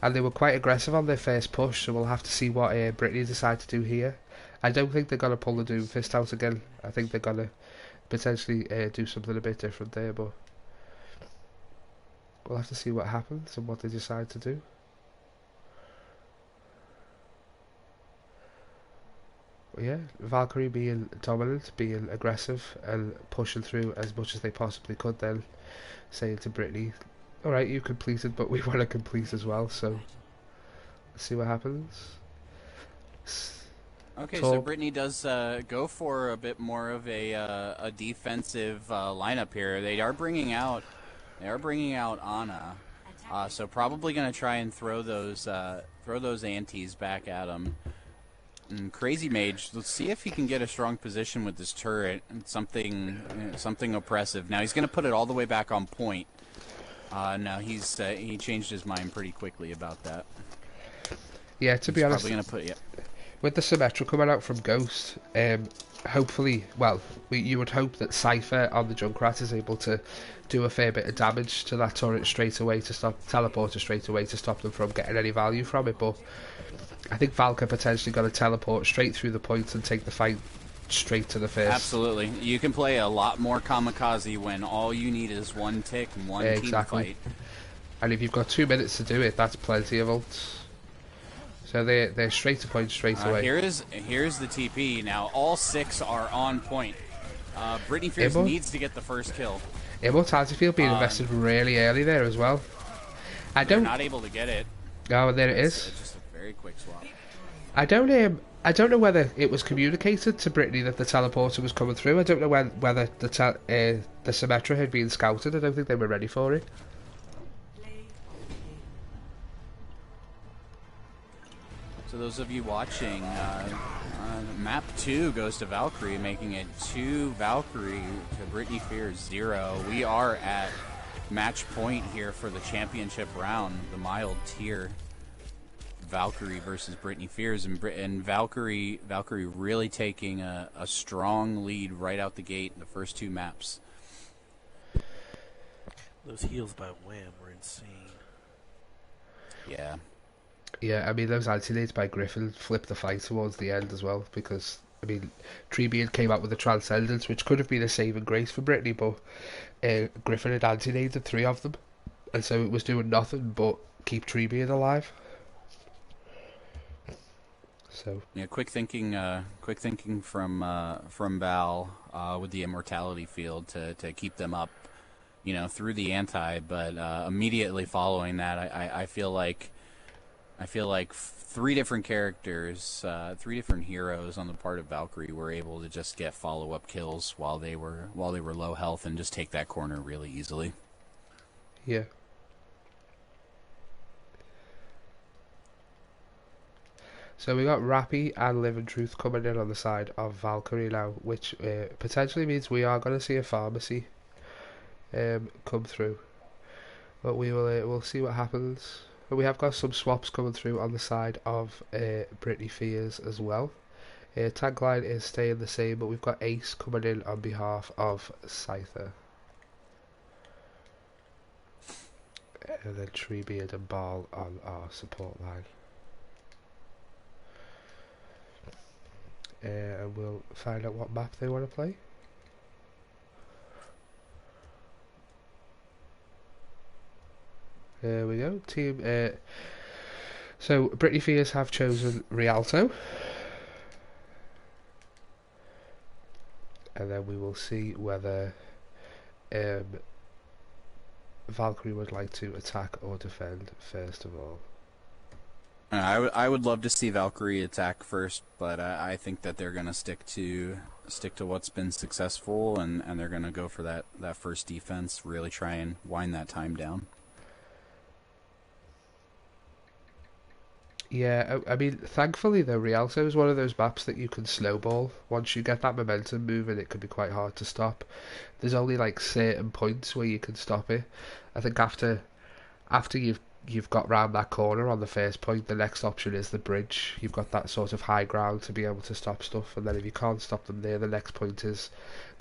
And they were quite aggressive on their first push, so we'll have to see what Britney decide to do here. I don't think they're going to pull the Doomfist out again. I think they're going to potentially do something a bit different there, but we'll have to see what happens and what they decide to do. But yeah, Valkyrie being dominant, being aggressive, and pushing through as much as they possibly could, then saying to Britney, alright, you completed, but we want to complete as well, so let's see what happens. Okay, so Britney does go for a bit more of a defensive lineup here. They are bringing out Ana, so probably going to try and throw those antis back at him. And Crazy Mage, let's see if he can get a strong position with this turret and something oppressive. Now he's going to put it all the way back on point. No, he changed his mind pretty quickly about that. Yeah, to be honest, probably gonna put with the Symmetra coming out from Ghost, hopefully, well, you would hope that Cypher on the Junkrat is able to do a fair bit of damage to that turret straight away to stop teleporter straight away to stop them from getting any value from it. But I think Valka potentially going to teleport straight through the point and take the fight straight to the face. Absolutely. You can play a lot more kamikaze when all you need is one tick and one team fight. And if you've got 2 minutes to do it, that's plenty of ults. So they're straight to point straight away. Here's the TP. Now all 6 are on point. Britney Fierce needs to get the first kill. Immortality Field being invested really early there as well. They're not able to get it. Oh, there it is. It's just a very quick swap. I don't know whether it was communicated to Britney that the teleporter was coming through. I don't know whether the Symmetra had been scouted. I don't think they were ready for it. So those of you watching, map 2 goes to Valkyrie, making it 2 Valkyrie to Britney Fierce 0. We are at match point here for the championship round, the mild tier. Valkyrie versus Britney Fierce, and Valkyrie really taking a strong lead right out the gate in the first 2 maps. Those heals by Wham were insane. Yeah. Yeah, I mean, those anti-nades by Griffin flipped the fight towards the end as well, because, I mean, Treebeard came out with the Transcendence, which could have been a saving grace for Britney, but Griffin had anti-naded 3 of them, and so it was doing nothing but keep Treebeard alive. So Yeah, quick thinking from Val with the immortality field to keep them up, through the anti. But immediately following that, I feel like three different characters, three different heroes on the part of Valkyrie were able to just get follow up kills while they were low health and just take that corner really easily. yeah. So we got Rappy and Living Truth coming in on the side of Valkyrie now, which potentially means we are going to see a pharmacy come through. But we'll see what happens. But we have got some swaps coming through on the side of Britney Fears as well. Tagline is staying the same, but we've got Ace coming in on behalf of Scyther. And then Treebeard and Ball on our support line. And we'll find out what map they want to play. There we go. Team. So Britney Fears have chosen Rialto, and then we will see whether um, Valkyrie would like to attack or defend first of all. I would love to see Valkyrie attack first, but I think that they're gonna stick to what's been successful, and they're gonna go for that first defense. Really try and wind that time down. Yeah, I mean, thankfully though, Rialto is one of those maps that you can snowball. Once you get that momentum moving, it can be quite hard to stop. There's only like certain points where you can stop it. I think after you've got round that corner on the first point, the next option is the bridge. You've got that sort of high ground to be able to stop stuff, and then if you can't stop them there, the next point is,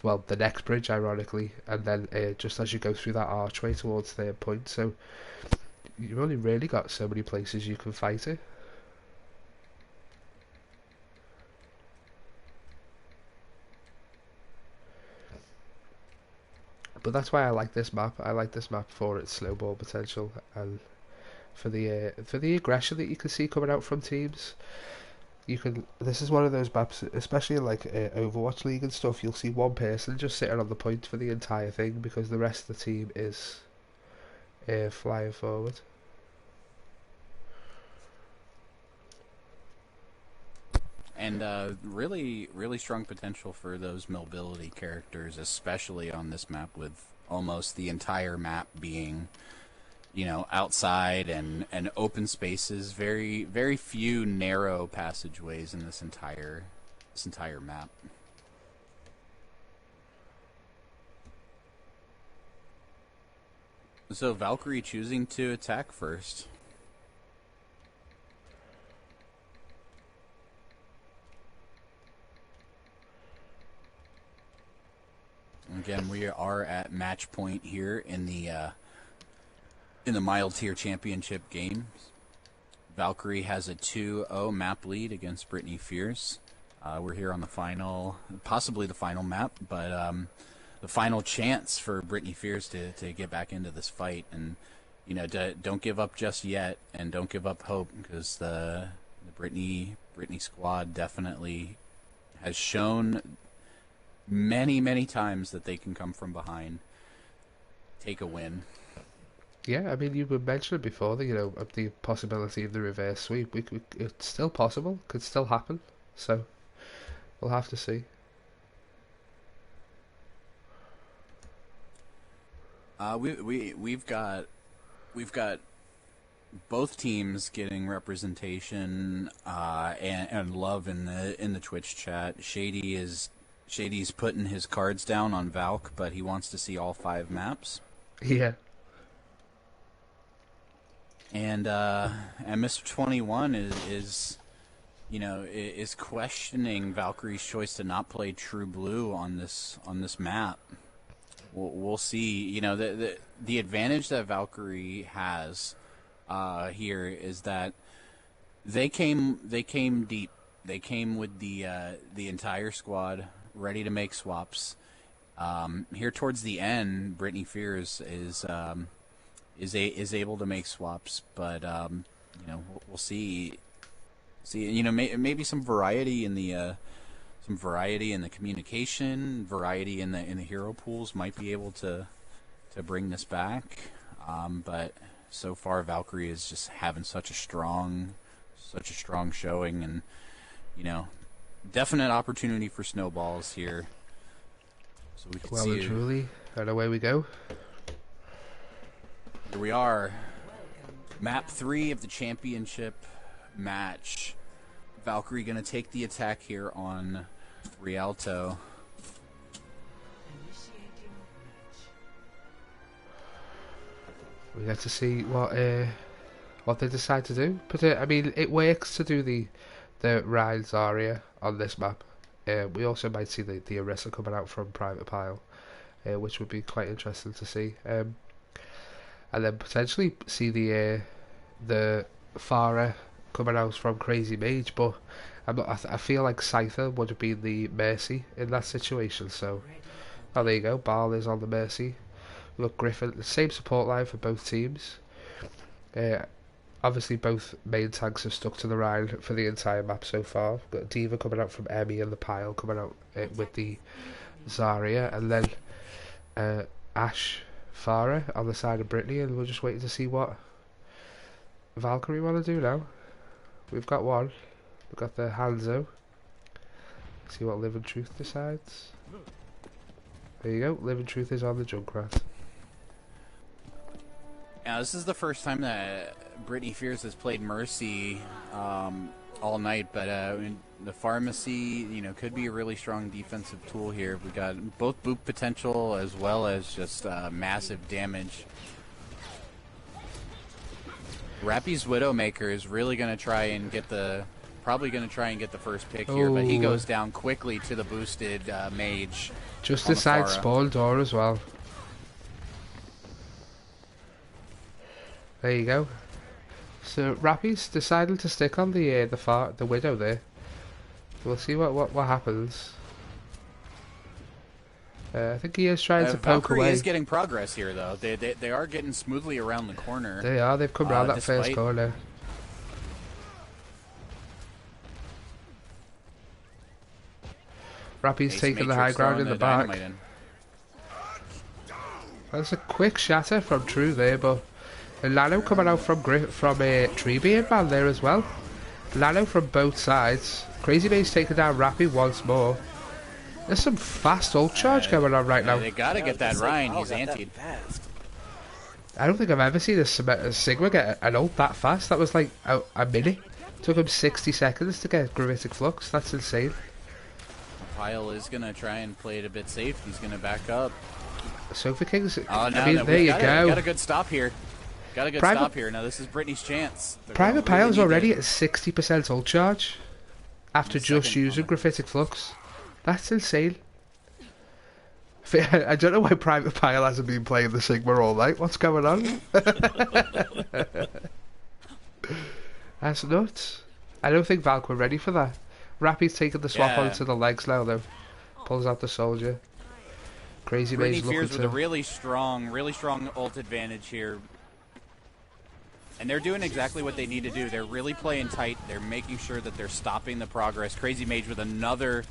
well, the next bridge, ironically, and then just as you go through that archway towards third point. So you've only really got so many places you can fight it. But that's why I like this map. I like this map for its slow ball potential and for the aggression that you can see coming out from teams. You can. This is one of those maps, especially in like Overwatch League and stuff. You'll see one person just sitting on the point for the entire thing because the rest of the team is flying forward. And really, really strong potential for those mobility characters, especially on this map, with almost the entire map being, outside and open spaces. Very, very few narrow passageways in this entire map. So Valkyrie choosing to attack first. Again, we are at match point here in the mild tier championship games. Valkyrie has a 2-0 map lead against Britney Fears. We're here on the final, possibly the final map, but the final chance for Britney Fears to get back into this fight. And don't give up just yet, and don't give up hope, because the Britney squad definitely has shown many, many times that they can come from behind, take a win. Yeah, I mean, you were mentioning before that of the possibility of the reverse sweep. It's still possible, could still happen. So we'll have to see. We've got both teams getting representation and love in the Twitch chat. Shady's putting his cards down on Valk, but he wants to see all 5 maps. Yeah. And Mr. 21 is questioning Valkyrie's choice to not play True Blue on this map. We'll see. The advantage that Valkyrie has here is that they came deep. They came with the entire squad ready to make swaps. Here towards the end, Britney Fears is able to make swaps, but we'll see See, maybe some variety in the communication, variety in the hero pools might be able to bring this back. But so far, Valkyrie is just having such a strong showing, and definite opportunity for snowballs here. So we can Well see and truly, and away we go. Here we are, map 3 of the championship match. Valkyrie gonna take the attack here on Rialto. We get to see what they decide to do. But I mean, it works to do the Ryan Zarya on this map. We also might see the Orisa coming out from Private Pile, which would be quite interesting to see. And then potentially see the Farah coming out from Crazy Mage. But I feel like Scyther would have been the Mercy in that situation. So, oh, there you go. Bal is on the Mercy. Look, Griffin, the same support line for both teams. Obviously, both main tanks have stuck to the Rhine for the entire map so far. We've got Diva coming out from Emmy and the Pile coming out with the Zarya, and then Ash Farah on the side of Britney, and we're just waiting to see what Valkyrie want to do now. We've got one. We've got the Hanzo. See what Living Truth decides. There you go. Living Truth is on the Junkrat. Now, this is the first time that Britney Fears has played Mercy all night, but the Pharmacy, could be a really strong defensive tool here. We got both boop potential as well as just massive damage. Rappy's Widowmaker is really going to try and get the first pick here, but he goes down quickly to the boosted mage. Just inside spawn door as well. There you go. So Rappy's decided to stick on the Widow there. We'll see what happens. I think he is trying to poke Valkyrie away. Is getting progress here though. They are getting smoothly around the corner. They are. They've come around that first corner. Rappy's taking the high ground in the back. That's a quick shatter from True there, but Lano coming out from Tree Being Man there as well. Lano from both sides. Crazy Mage's taking down Rappy once more. There's some fast ult charge going on right now. They gotta get that Ryan. He's antied. I don't think I've ever seen a Sigma get an ult that fast. That was like a minute. Took him 60 seconds to get Gravitic Flux. That's insane. Pyle is gonna try and play it a bit safe. He's gonna back up. Sofa Kings. Oh, no, I mean, there you go. Got a good stop here. Stop here. Now this is Britney's chance. Private Pyle's already at 60% ult charge after just using Graphitic Flux. That's insane. I don't know why Private Pyle hasn't been playing the Sigma all night. What's going on? That's nuts. I don't think Valk were ready for that. Rappy's taking the swap onto the legs now though. Pulls out the soldier. Crazy Mage's looking Fears with a really strong ult advantage here. And they're doing exactly what they need to do. They're really playing tight. They're making sure that they're stopping the progress. Crazy Mage with another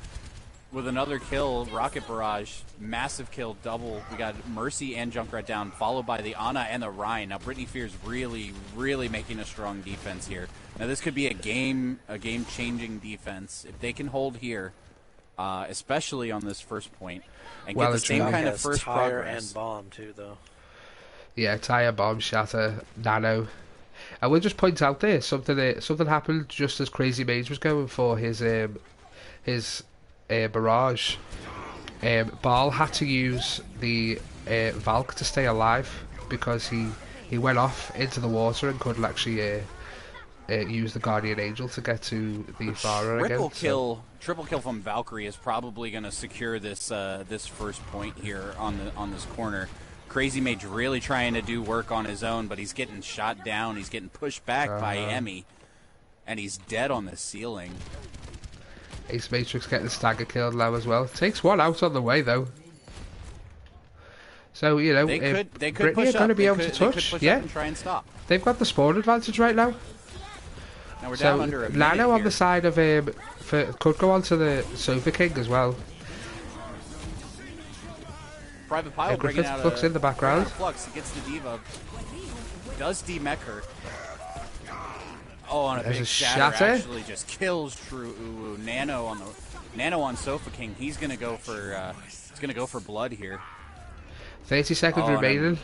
kill. Rocket Barrage, massive kill, double. We got Mercy and Junkrat down, followed by the Ana and the Ryan. Now Britney Fears really, really making a strong defense here. Now this could be a game-changing defense if they can hold here, especially on this first point, and get the same kind of first progress. And bomb too, though. Yeah, tire, bomb, shatter, nano. I will just point out there something happened just as Crazy Mage was going for his barrage. Bal had to use the Valk to stay alive because he went off into the water and couldn't actually use the Guardian Angel to get to the Farah again. Triple kill from Valkyrie is probably going to secure this this first point here on this corner. Crazy Mage really trying to do work on his own, but he's getting shot down. He's getting pushed back by Emmy, and he's dead on the ceiling. Ace Matrix getting stagger killed now as well. Takes one out on the way though. So they could Britney are going to be able to touch. Yeah, and try and stop. They've got the spawn advantage right now. Now we're So down under a minute Nano on here. the side of could go on to the Sofa King as well. Private Pile bringing Griffith out Flux in the background. Flux. He gets the Diva. Does demech her. Oh, and a There's big a shatter shatter. actually just kills True Uwu. Nano on Sofa King. He's gonna go for blood here. 30 seconds Oh, and remaining.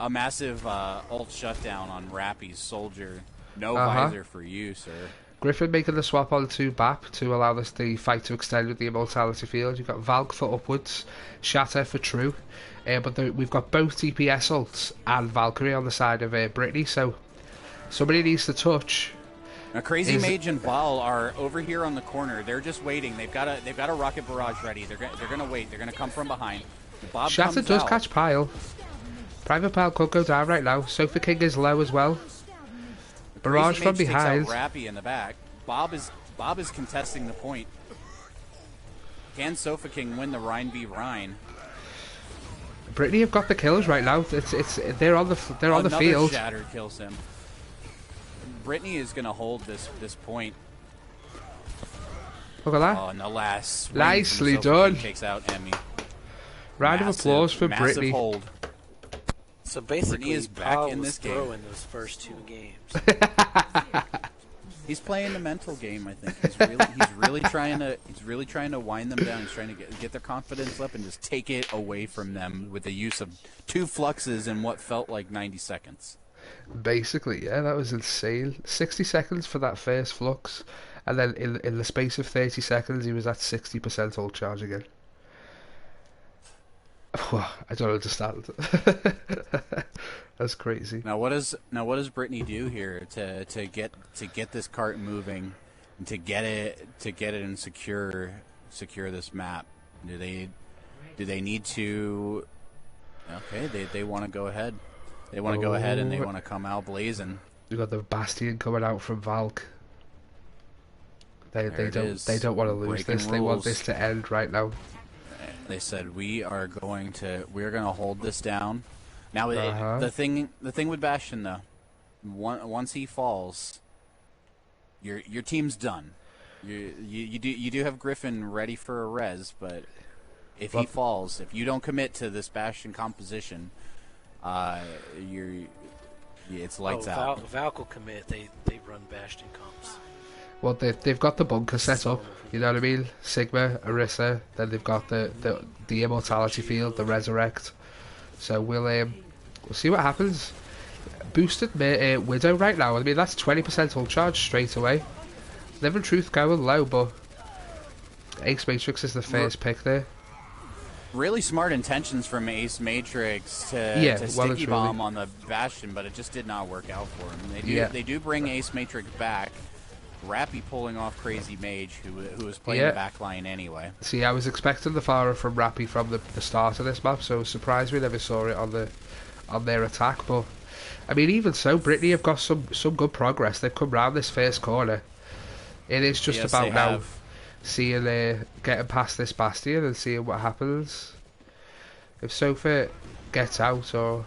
A massive ult shutdown on Rappy's Soldier. No Uh-huh. visor for you, sir. Griffin making the swap onto BAP to allow the fight to extend with the Immortality Field. You've got Valk for upwards, Shatter for true. But we've got both DPS ults and Valkyrie on the side of Britney, so somebody needs to touch. Now, Crazy Mage and Ball are over here on the corner. They're just waiting. They've got a rocket barrage ready. They're gonna wait. They're gonna come from behind. Bob Shatter comes does out. catch Pile. Private Pile could go down right now. Sofa King is low as well. Barrage Crazy from Mage takes behind. out Rappy in the back. Bob is contesting the point. Can Sofa King win the Rhine v Rhine? Britney have got the kills right now. They're on the Another field. shatter kills him. Brittany is gonna hold this point. Look at that. Oh, and the last swing from Nicely Sofa done. King takes out Emmy. Round of applause for massive Britney. hold. So basically, is back Paul in was this game. throwing those first 2 games. He's playing the mental game. I think he's really trying to wind them down. He's trying to get their confidence up and just take it away from them with the use of 2 fluxes in what felt like 90 seconds. Basically, yeah, that was insane. 60 seconds for that first flux, and then in the space of 30 seconds, he was at 60% ult charge again. I don't understand. That's crazy. Now what does Brittany do here to get this cart moving and to get it and secure this map? Do they need to? Okay, they want to go ahead. They want to go ahead and they want to come out blazing. You got the Bastion coming out from Valk. They don't want to lose Breaking this. They want rules. this to end right now. They said we're going to hold this down. Now the thing with Bastion though, once he falls, your team's done. You do have Griffin ready for a res, but if he falls, if you don't commit to this Bastion composition, it's lights out. Valk will commit. They run Bastion comps. Well, they've got the bunker set up. You know what I mean? Sigma, Orisa. Then they've got the Immortality Field, the Resurrect. So we'll see what happens. Boosted Widow right now. I mean, that's 20% ult charge straight away. Never Truth going low, but Ace Matrix is the first pick there. Really smart intentions from Ace Matrix to sticky bomb on the Bastion, but it just did not work out for him. They do bring Ace Matrix back. Rappy pulling off Crazy Mage, who was playing the back line anyway. See, I was expecting the Farah from Rappy from the start of this map, so I was surprised we never saw it on their attack. But I mean, even so, Britney have got some good progress. They've come round this first corner. It is just about now seeing getting past this Bastion and seeing what happens. If Sofa gets out, or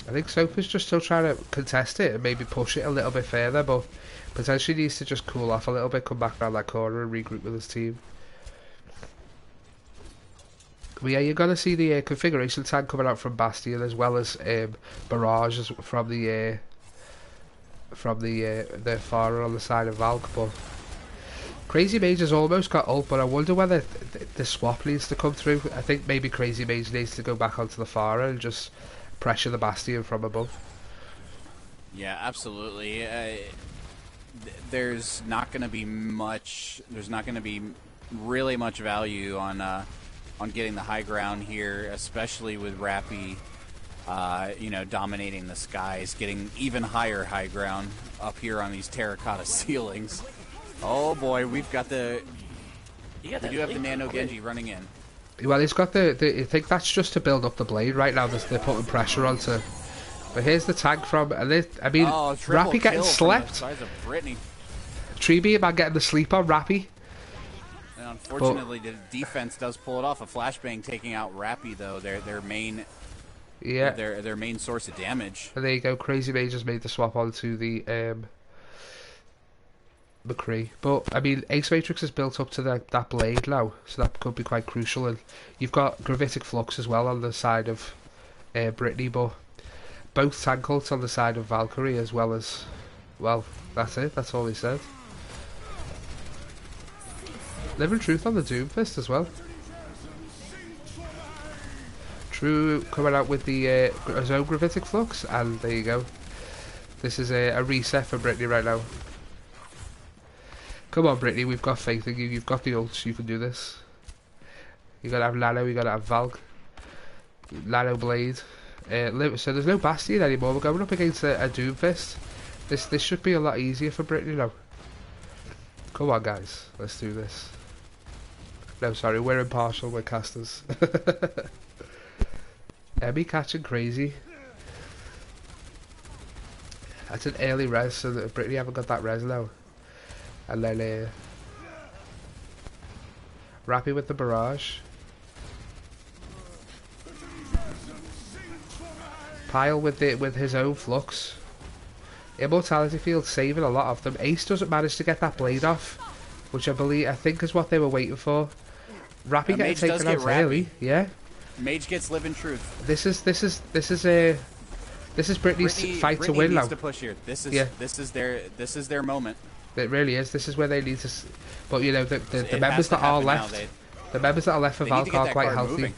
I think Sofa's just still trying to contest it and maybe push it a little bit further, but potentially needs to just cool off a little bit, come back around that corner and regroup with his team. But yeah, you're going to see the configuration tag coming out from Bastion, as well as barrages from the Farah on the side of Valk. But Crazy Mage has almost got ult, but I wonder whether the swap needs to come through. I think maybe Crazy Mage needs to go back onto the Farah and just pressure the Bastion from above. Yeah, absolutely. There's not going to be much. There's not going to be really much value on getting the high ground here, especially with Rappy, dominating the skies, getting even high ground up here on these terracotta ceilings. Oh boy, we do have the Nano Genji running in. Well, he's got I think that's just to build up the blade right now. They're putting pressure onto. But here's the tag from, Rappy getting slept. Tree Beam man getting the sleep on Rappy. And unfortunately, the defense does pull it off. A flashbang taking out Rappy, though. Their main, their main source of damage. And there you go. Crazy Mage has made the swap onto the McCree. But I mean, Ace Matrix is built up to that blade now, so that could be quite crucial. And you've got Gravitic Flux as well on the side of Britney, but both tank ults on the side of Valkyrie as well as, well, that's it. That's all he said. Living Truth on the Doomfist as well. True coming out with the his own Gravitic Flux, and there you go. This is a reset for Britney right now. Come on, Britney, we've got faith in you. You've got the ults, you can do this. You gotta have Nano, you gotta have Valk. Nano Blade. So there's no Bastion anymore. We're going up against a Doomfist. This should be a lot easier for Britney now. Come on, guys, let's do this. No, sorry, we're impartial, we're casters. Emmy catching crazy. That's an early res, so that Britney haven't got that res now. And then Rappy with the barrage. Pile with his own flux. Immortality Field saving a lot of them. Ace doesn't manage to get that blade off, which I think is what they were waiting for. Rappy getting taken out early, yeah. Mage gets Living Truth. This is Britney's fight to win now. Needs to push here. This is their moment. It really is. This is where they need to. But you know the members that are left, the members that are left for Valk are quite healthy. Moving.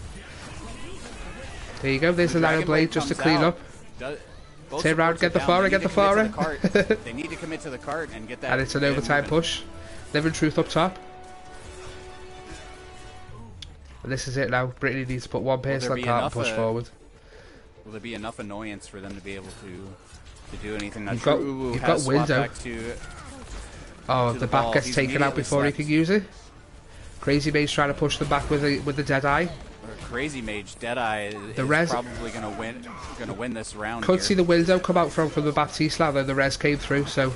There you go. There's the Nano Blade just to clean up. Turn around, get the Fara, get the Fara. They need to commit to the cart and get that. And it's an overtime push. Living Truth up top. And this is it now. Britney needs to put one person on cart and push forward. Will there be enough annoyance for them to be able to do anything? You've got window. Oh, the back gets taken out before he can use it. Crazy Mage trying to push them back with the Deadeye. Crazy Mage Deadeye is probably gonna win this round. Could see the window come out from the Baptiste now, though the res came through. So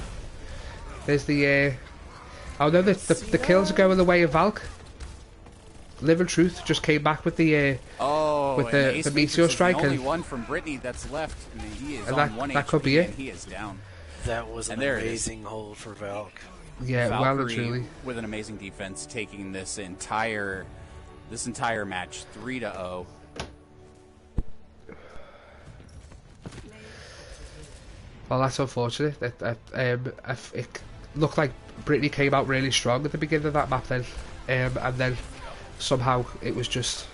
there's the. Oh no, the kills are going the way of Valk. Living Truth just came back with the meteor strike. The only one from Britney that's left, and he is and on 1 that HP, could be it. And he is down. That was an amazing hold for Valk. Yeah, Valkyrie, well and truly, with an amazing defense, taking this entire match 3-0. Well, that's unfortunate. It looked like Britney came out really strong at the beginning of that map then, and then somehow it was just.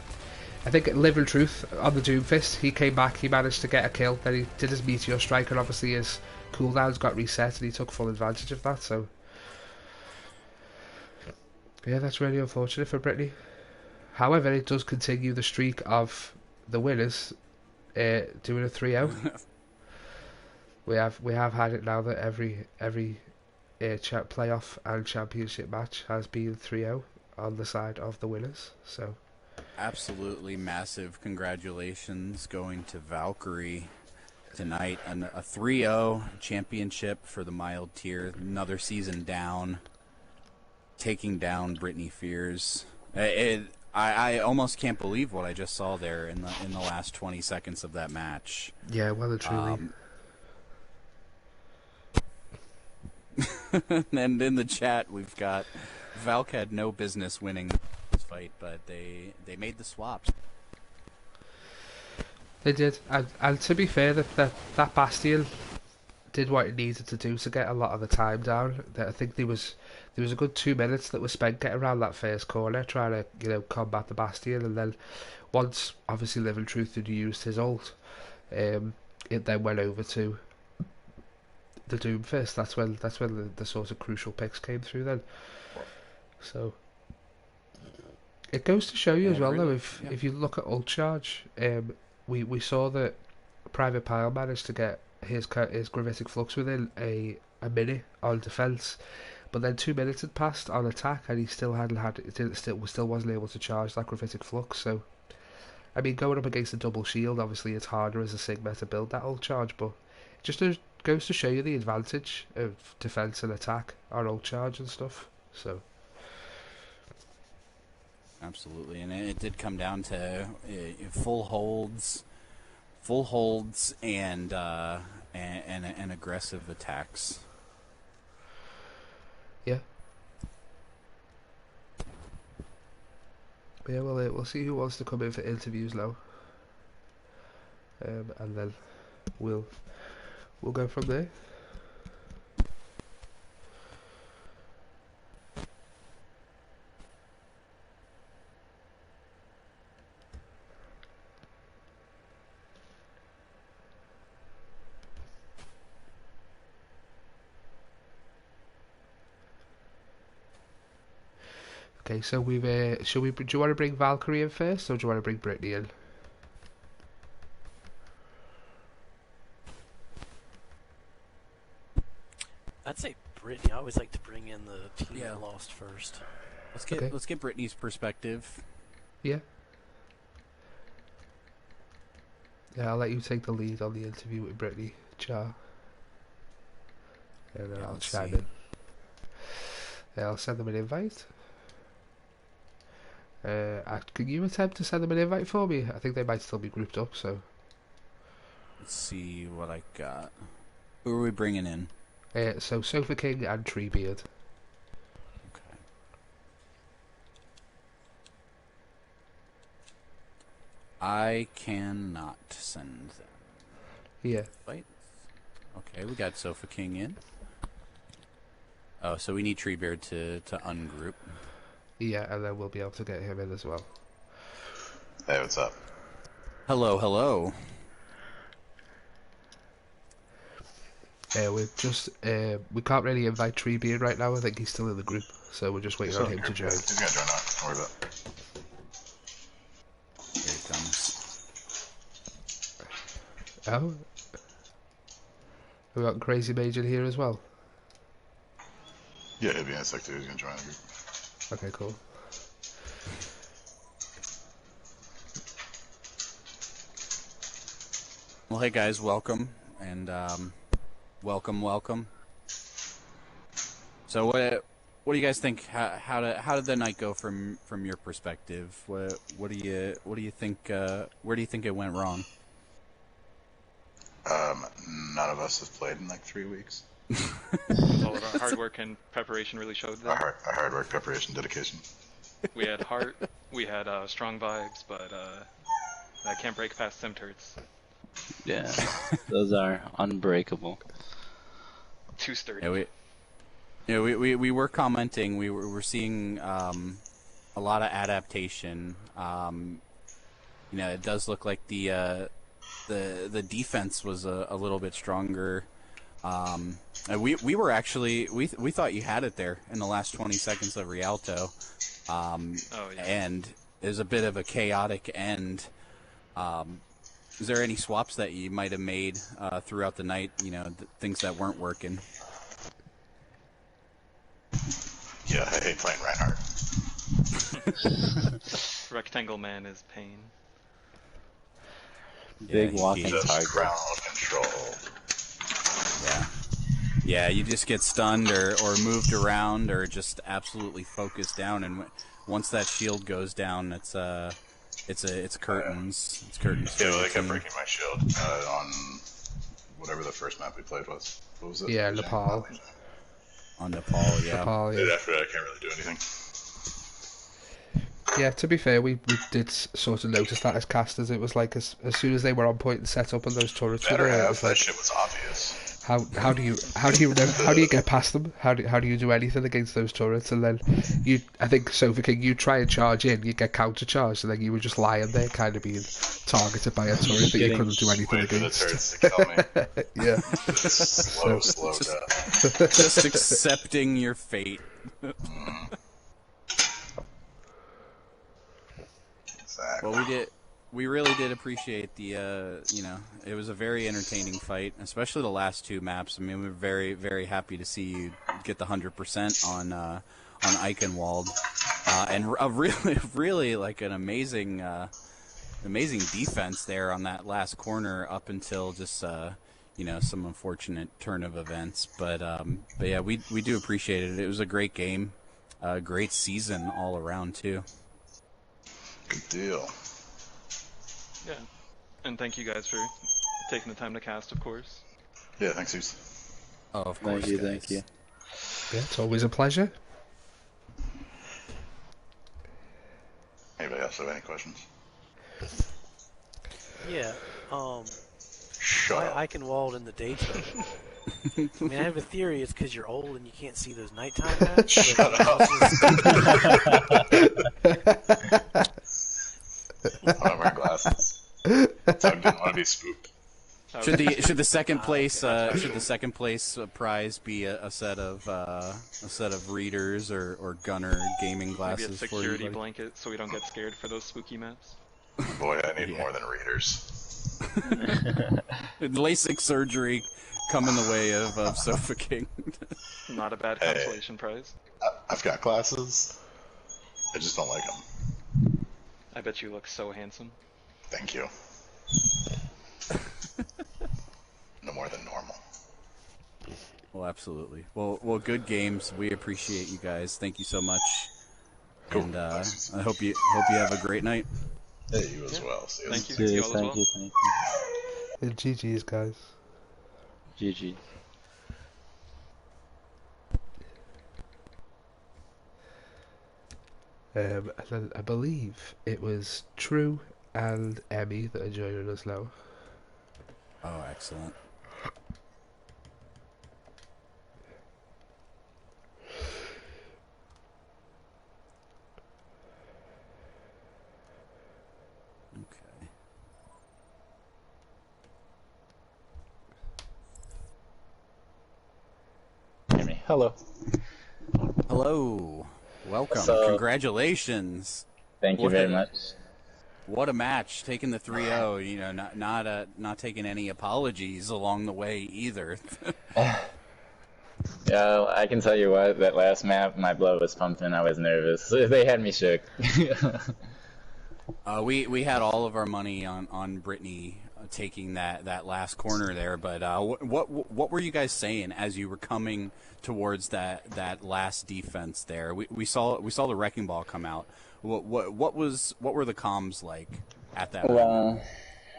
I think Living Truth on the Doomfist, he came back, he managed to get a kill, then he did his meteor strike, and obviously his cooldowns got reset, and he took full advantage of that. So yeah, that's really unfortunate for Britney. However, it does continue the streak of the winners doing a 3-0. we have had it now that every playoff and championship match has been 3-0 on the side of the winners. So absolutely massive congratulations going to Valkyrie tonight, and a 3-0 championship for the mild tier. Another season down, taking down Britney Fears. I almost can't believe what I just saw there in the last 20 seconds of that match. Yeah, well and truly. And in the chat we've got Valk had no business winning this fight, but they made the swaps. They did, and to be fair, that Bastion did what it needed to do to get a lot of the time down. I think there was a good 2 minutes that was spent getting around that first corner, trying to combat the Bastion, and then once obviously Living Truth had used his ult, it then went over to the Doomfist. That's when the sort of crucial picks came through then. So it goes to show you as well, though, if you look at ult charge, we saw that Private Pile managed to get his Gravitic Flux within a minute on defense, but then 2 minutes had passed on attack, and he still still wasn't able to charge that Gravitic Flux. So I mean, going up against a double shield, obviously it's harder as a Sigma to build that ult charge, but it just goes to show you the advantage of defense and attack on ult charge and stuff. So absolutely, and it did come down to full holds, and aggressive attacks. Yeah, But yeah, we'll see who wants to come in for interviews now, and then we'll go from there. Okay, so we've shall we? Do you want to bring Valkyrie in first, or do you want to bring Britney in? I'd say Britney. I always like to bring in the team Yeah. that lost first. Let's get Britney's perspective. Yeah. Yeah, I'll let you take the lead on the interview with Britney, Char. And Yeah, I'll let's chime see. in. Yeah, I'll send them an invite. Can you attempt to send them an invite for me? I think they might still be grouped up, so... Let's see what I got. Who are we bringing in? So Sofa King and Treebeard. Okay. I cannot send them. Yeah. Wait. Okay, we got Sofa King in. Oh, so we need Treebeard to ungroup. Yeah, and then we'll be able to get him in as well. Hey, what's up? Hello, hello. We're just we can't really invite Treebeard right now. I think he's still in the group, so we're just waiting on him to join. He's gonna join up. Don't worry about it. Here he comes. Oh, we got Crazy Mage in here as well. Yeah, he'll be in a sec too. He's gonna join the group. Okay, cool. Well, hey guys, welcome and welcome. So what do you guys think? How did the night go from your perspective? What do you think? Where do you think it went wrong? None of us have played in like 3 weeks. All of our hard work and preparation really showed that. Our hard work, preparation, dedication. We had heart, we had strong vibes, but I can't break past Sim Turds. Yeah, those are unbreakable. Too sturdy. We were commenting. We were seeing a lot of adaptation. It does look like the defense was a little bit stronger. We were actually we thought you had it there in the last 20 seconds of Rialto, and it was a bit of a chaotic end. Is there any swaps that you might have made throughout the night? Things that weren't working. Yeah, I hate playing Reinhardt. Rectangle man is pain. Big walking Just target. Crowd control. Yeah, you just get stunned or moved around or just absolutely focused down, and once that shield goes down, it's curtains. It's curtains. Yeah, well, they kept breaking my shield on whatever the first map we played was. What was it? Yeah, Nepal. On Nepal, yeah. Nepal, yeah. After that, I can't really do anything. Yeah, to be fair, we did sort of notice that as casters. It was like as soon as they were on point and set up and those turrets were Better there, it have was that like, shit was obvious. how do you get past them? How do you do anything against those turrets? And then I think Sofa King, you try and charge in, you get counter charged, and then you were just lying there, kind of being targeted by a turret that you couldn't do anything Wait for the against. turrets to kill me. Yeah, Slow death. Just accepting your fate. Exactly. Well, we really did appreciate the, it was a very entertaining fight, especially the last two maps. I mean, we were very, very happy to see you get the 100% on Eichenwald, and a really like an amazing defense there on that last corner up until just, some unfortunate turn of events. But yeah, we do appreciate it. It was a great game, a great season all around too. Good deal. Yeah. And thank you guys for taking the time to cast, of course. Yeah, thanks, Zeus. Oh, of course. Thank you. yeah, it's always a pleasure. Maybe Yeah, so any questions? Yeah. Shut Why up. Eichenwald in the daytime? I mean, I have a theory it's because you're old and you can't see those nighttime maps. Shut up. I'm not wearing glasses. Tug didn't want to be spooked. Should the second place prize be a set of readers or gunner gaming Maybe a glasses for security you? blanket so we don't get scared for those spooky maps. Boy, I need more than readers. LASIK surgery come in the way of Sofa King. Not a bad Hey. consolation prize. I've got glasses. I just don't like them. I bet you look so handsome. Thank you. No more than normal. Well, absolutely. Well, good games. We appreciate you guys. Thank you so much. Cool. And I hope you have a great night. Hey, you as well. See you. Thank you. Cheers, You all as thank well. you. And GG's, guys. GG. And then I believe it was True and Emmy that are joining us now. Oh, excellent. Okay. Hear me. Hello. Hello. Welcome. So- Congratulations. Thank you What very a- much. What a match. Taking the 3-0, you know, not taking any apologies along the way either. Yeah, I can tell you what, that last map, my blood was pumping. I was nervous. They had me shook. We had all of our money on Britney taking that last corner there, but what were you guys saying as you were coming towards that last defense there? We saw the wrecking ball come out. What were the comms like at that moment? Well,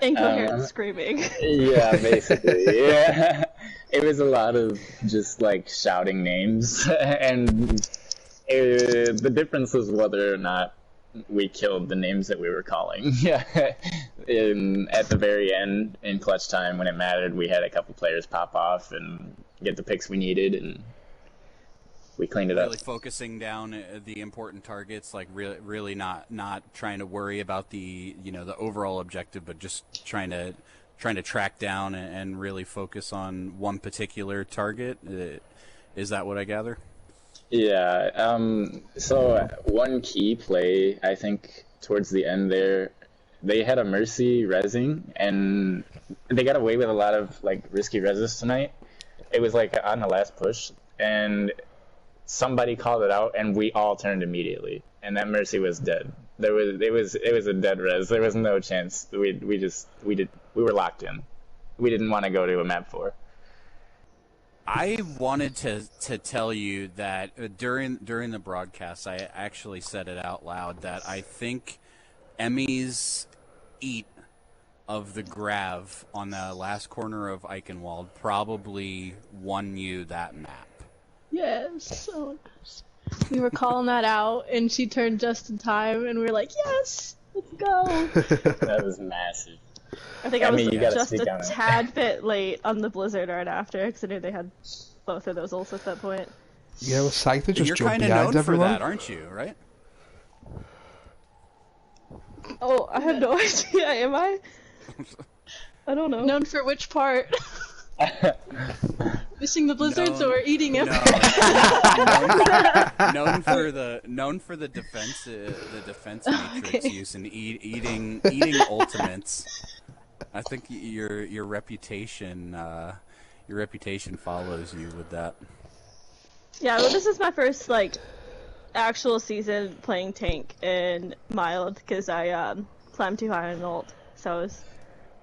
Incoherent screaming. yeah, basically, yeah. It was a lot of just like shouting names, and the difference was whether or not we killed the names that we were calling. Yeah. At the very end, in clutch time, when it mattered, we had a couple players pop off and get the picks we needed, and we cleaned it up. Really focusing down the important targets, like really not trying to worry about the overall objective, but just trying to track down and really focus on one particular target. Is that what I gather? Yeah. So one key play, I think, towards the end there, they had a Mercy rezzing, and they got away with a lot of like risky reses tonight. It was like on the last push, and somebody called it out, and we all turned immediately, and that Mercy was dead. It was a dead res. There was no chance. We were locked in. We didn't want to go to a map 4. I wanted to tell you that during the broadcast, I actually said it out loud that I think Emmy's eat of the grav on the last corner of Eichenwald probably won you that map. Yes. So we were calling that out, and she turned just in time, and we were like, yes, let's go. That was massive. I think I was Emmy, you gotta just speak a on it. tad bit late on the blizzard right after, because I knew they had both of those ults at that point. Yeah, well, Scyther just You're jumped kind of behind known for everyone. that, aren't you? Right? Oh, I have no idea, am I? I don't know. Known for which part? Missing the blizzards Known- or eating him? known for the defense matrix Okay. use and eating ultimates. I think your reputation follows you with that. Yeah, well, this is my first, like, actual season playing tank in mild, because I climbed too high on an ult, so I was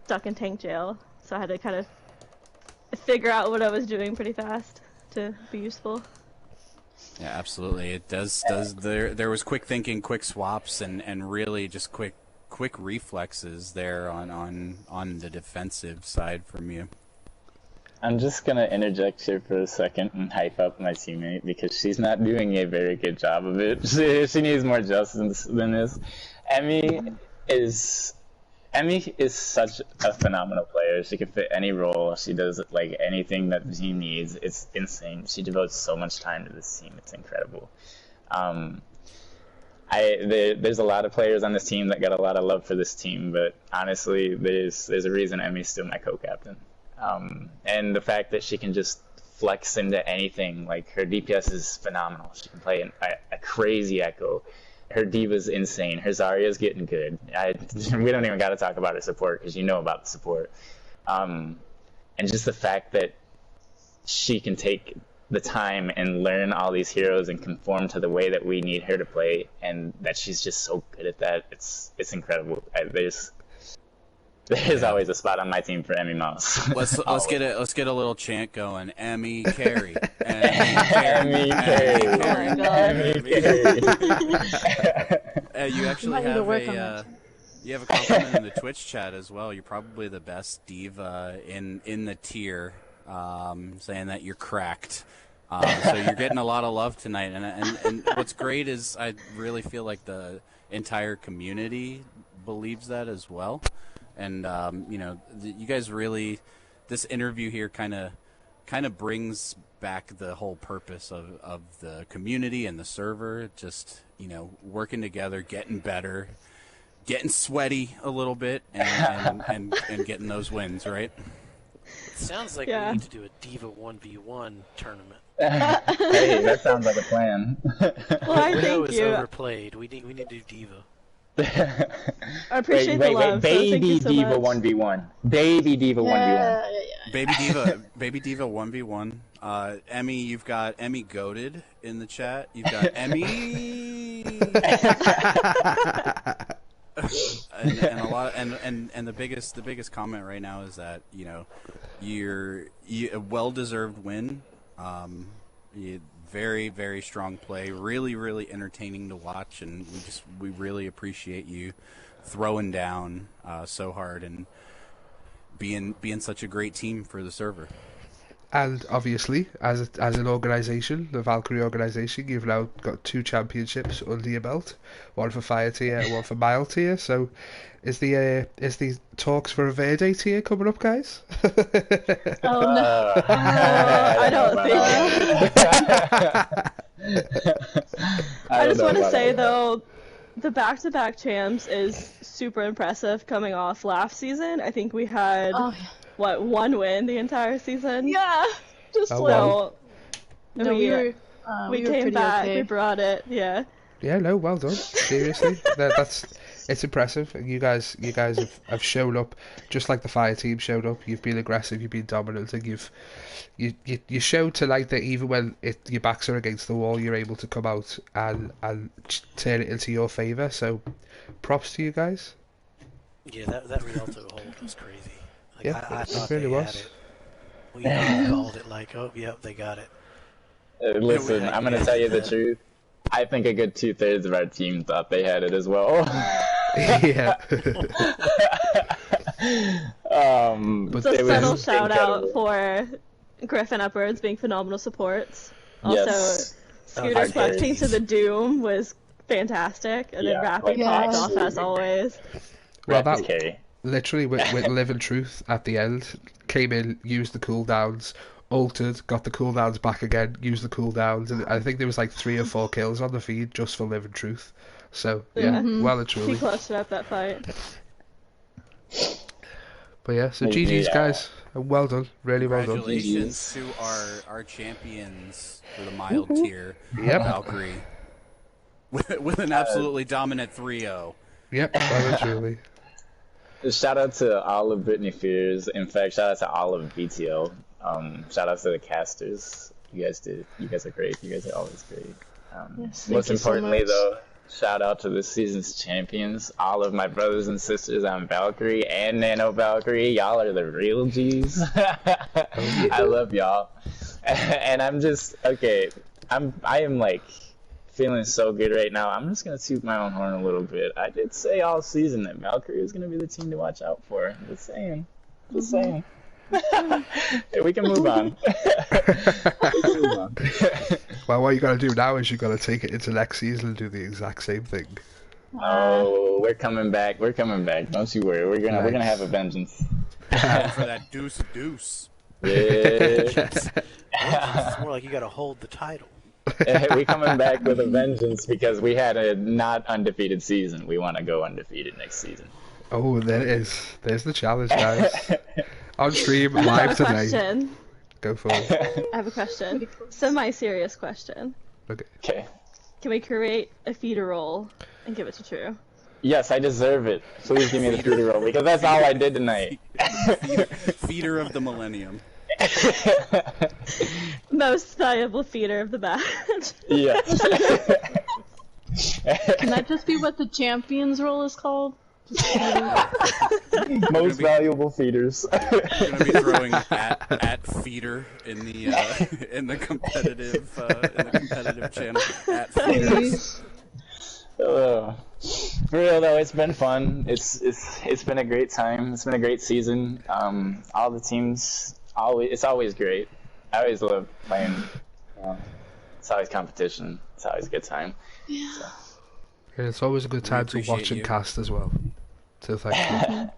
stuck in tank jail, so I had to kind of figure out what I was doing pretty fast to be useful. Yeah, absolutely. It does. There was quick thinking, quick swaps, and really just quick reflexes there on the defensive side from you. I'm just gonna interject here for a second and hype up my teammate because she's not doing a very good job of it. She needs more justice than this. Emmy is Emmy is such a phenomenal player. She can fit any role. She does like anything that the team needs. It's insane. She devotes so much time to this team. It's incredible. There's a lot of players on this team that got a lot of love for this team, but honestly, there's a reason Emmy's still my co-captain. And the fact that she can just flex into anything, like her DPS is phenomenal. She can play a crazy echo. Her Diva's insane. Her Zarya's getting good. We don't even got to talk about her support because you know about the support. And just the fact that she can take the time and learn all these heroes and conform to the way that we need her to play, and that she's just so good at that. It's incredible. There's always a spot on my team for Emmy Mouse. Let's get a little chant going. Emmy carry. Emmy carry. Emmy carry. Oh my God. Emmy carry. You actually have a compliment in the Twitch chat as well. You're probably the best diva in the tier, saying that you're cracked. So you're getting a lot of love tonight, and what's great is I really feel like the entire community believes that as well. And you guys really, this interview here kind of brings back the whole purpose of the community and the server. Just working together, getting better, getting sweaty a little bit, and getting those wins, right? It sounds like we need to do a Diva 1v1 tournament. Hey, that sounds like a plan. Well, I Widow thank is you. overplayed. We need to do Diva. I appreciate the love. So thank Baby you so Diva much. 1v1. Baby Diva 1v1. Baby Diva 1v1. Emmy, you've got Emmy goated in the chat. You've got Emmy. and a lot and the biggest comment right now is that you're a well-deserved win. Very, very strong play. Really, really entertaining to watch, and we really appreciate you throwing down so hard and being such a great team for the server. And obviously, as an organisation, the Valkyrie organisation, you've now got 2 championships under your belt, one for fire tier and one for mild tier. So, is the talks for a Verde tier coming up, guys? Oh no, I don't think. I just want to say though, the back-to-back champs is super impressive. Coming off last season, I think we had one win the entire season. Yeah, just wow. No, we came back. Okay. We brought it. Yeah. Yeah, no, well done. Seriously, it's impressive. You guys have shown up just like the fire team showed up. You've been aggressive. You've been dominant, and you showed tonight that even when your backs are against the wall, you're able to come out and turn it into your favour. So, props to you guys. Yeah, that Rialto hold was crazy. Like, Yeah, I thought it really they was. had it. We called it like, oh, yep, they got it. Listen, I'm going to tell you the truth. I think a good 2/3 of our team thought they had it as well. Yeah. But So it was subtle shout out incredible. for Griffin Upwards being phenomenal supports. Also, Yes. Scooter Hard flexing carries. to the Doom was fantastic, and then Yeah, Rapid like popped that. off as always. Well, Rapid that carry. literally with Live and Truth at the end came in, used the cooldowns, altered, got the cooldowns back again, used the cooldowns, and I think there was like 3 or 4 kills on the feed just for Live and Truth. So yeah, well and He truly. clutched up that fight. But yeah, so Yeah. GG's guys, and well done, really well done. Congratulations to our champions for the mild tier, Yep. Valkyrie, with an absolutely dominant 3-0. Yep, well and truly. Shout out to all of Britney Fears. In fact, shout out to all of BTL. Shout out to the casters. You guys are great. You guys are always great. Yes, Most thank you so importantly, much. though, shout out to this season's champions. All of my brothers and sisters on Valkyrie and Nano Valkyrie. Y'all are the real G's. I love y'all. And I'm just okay. I am like feeling so good right now. I'm just gonna toot my own horn a little bit. I did say all season that Valkyrie was gonna be the team to watch out for. Just saying. We can move on. We can move on. Well, what you got to do now is you got to take it into next season and do the exact same thing. Oh, we're coming back. We're coming back. Don't you worry. We're gonna have a vengeance. Time for that deuce. Yeah. It's more like you got to hold the title. We coming back with a vengeance because we had a not undefeated season. We want to go undefeated next season. Oh, there it is. There's the challenge, guys. On stream, live today. Question. Go for it. I have a question. Semi-serious question. Okay. Can we create a feeder role and give it to True? Yes, I deserve it. Please give me the feeder roll because that's all I did tonight. Feeder of the millennium. Most valuable feeder of the batch. Yeah. Can that just be what the champions role is called? Most valuable feeders. We're gonna be throwing at feeder in the competitive channel at feeders. For real though, it's been fun. It's been a great time. It's been a great season. All the teams, it's always great. I always love playing. It's always competition. It's always a good time. Yeah. So. And it's always a good time to watch and cast as well. So thank you.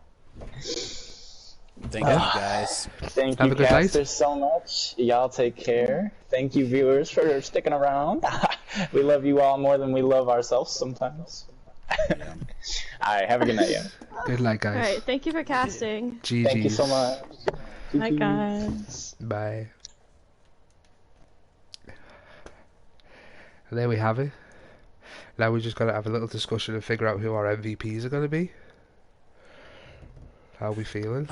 Thank you, guys. Thank Have you, a good night. casters, so much. Y'all take care. Thank you, viewers, for sticking around. We love you all more than we love ourselves sometimes. Yeah. All right, have a good night, yeah. Good night, guys. Alright, thank you for casting. GG's. Thank you so much. Hi, guys. Bye. And there we have it. Now we just got to have a little discussion and figure out who our MVPs are going to be. How are we feeling?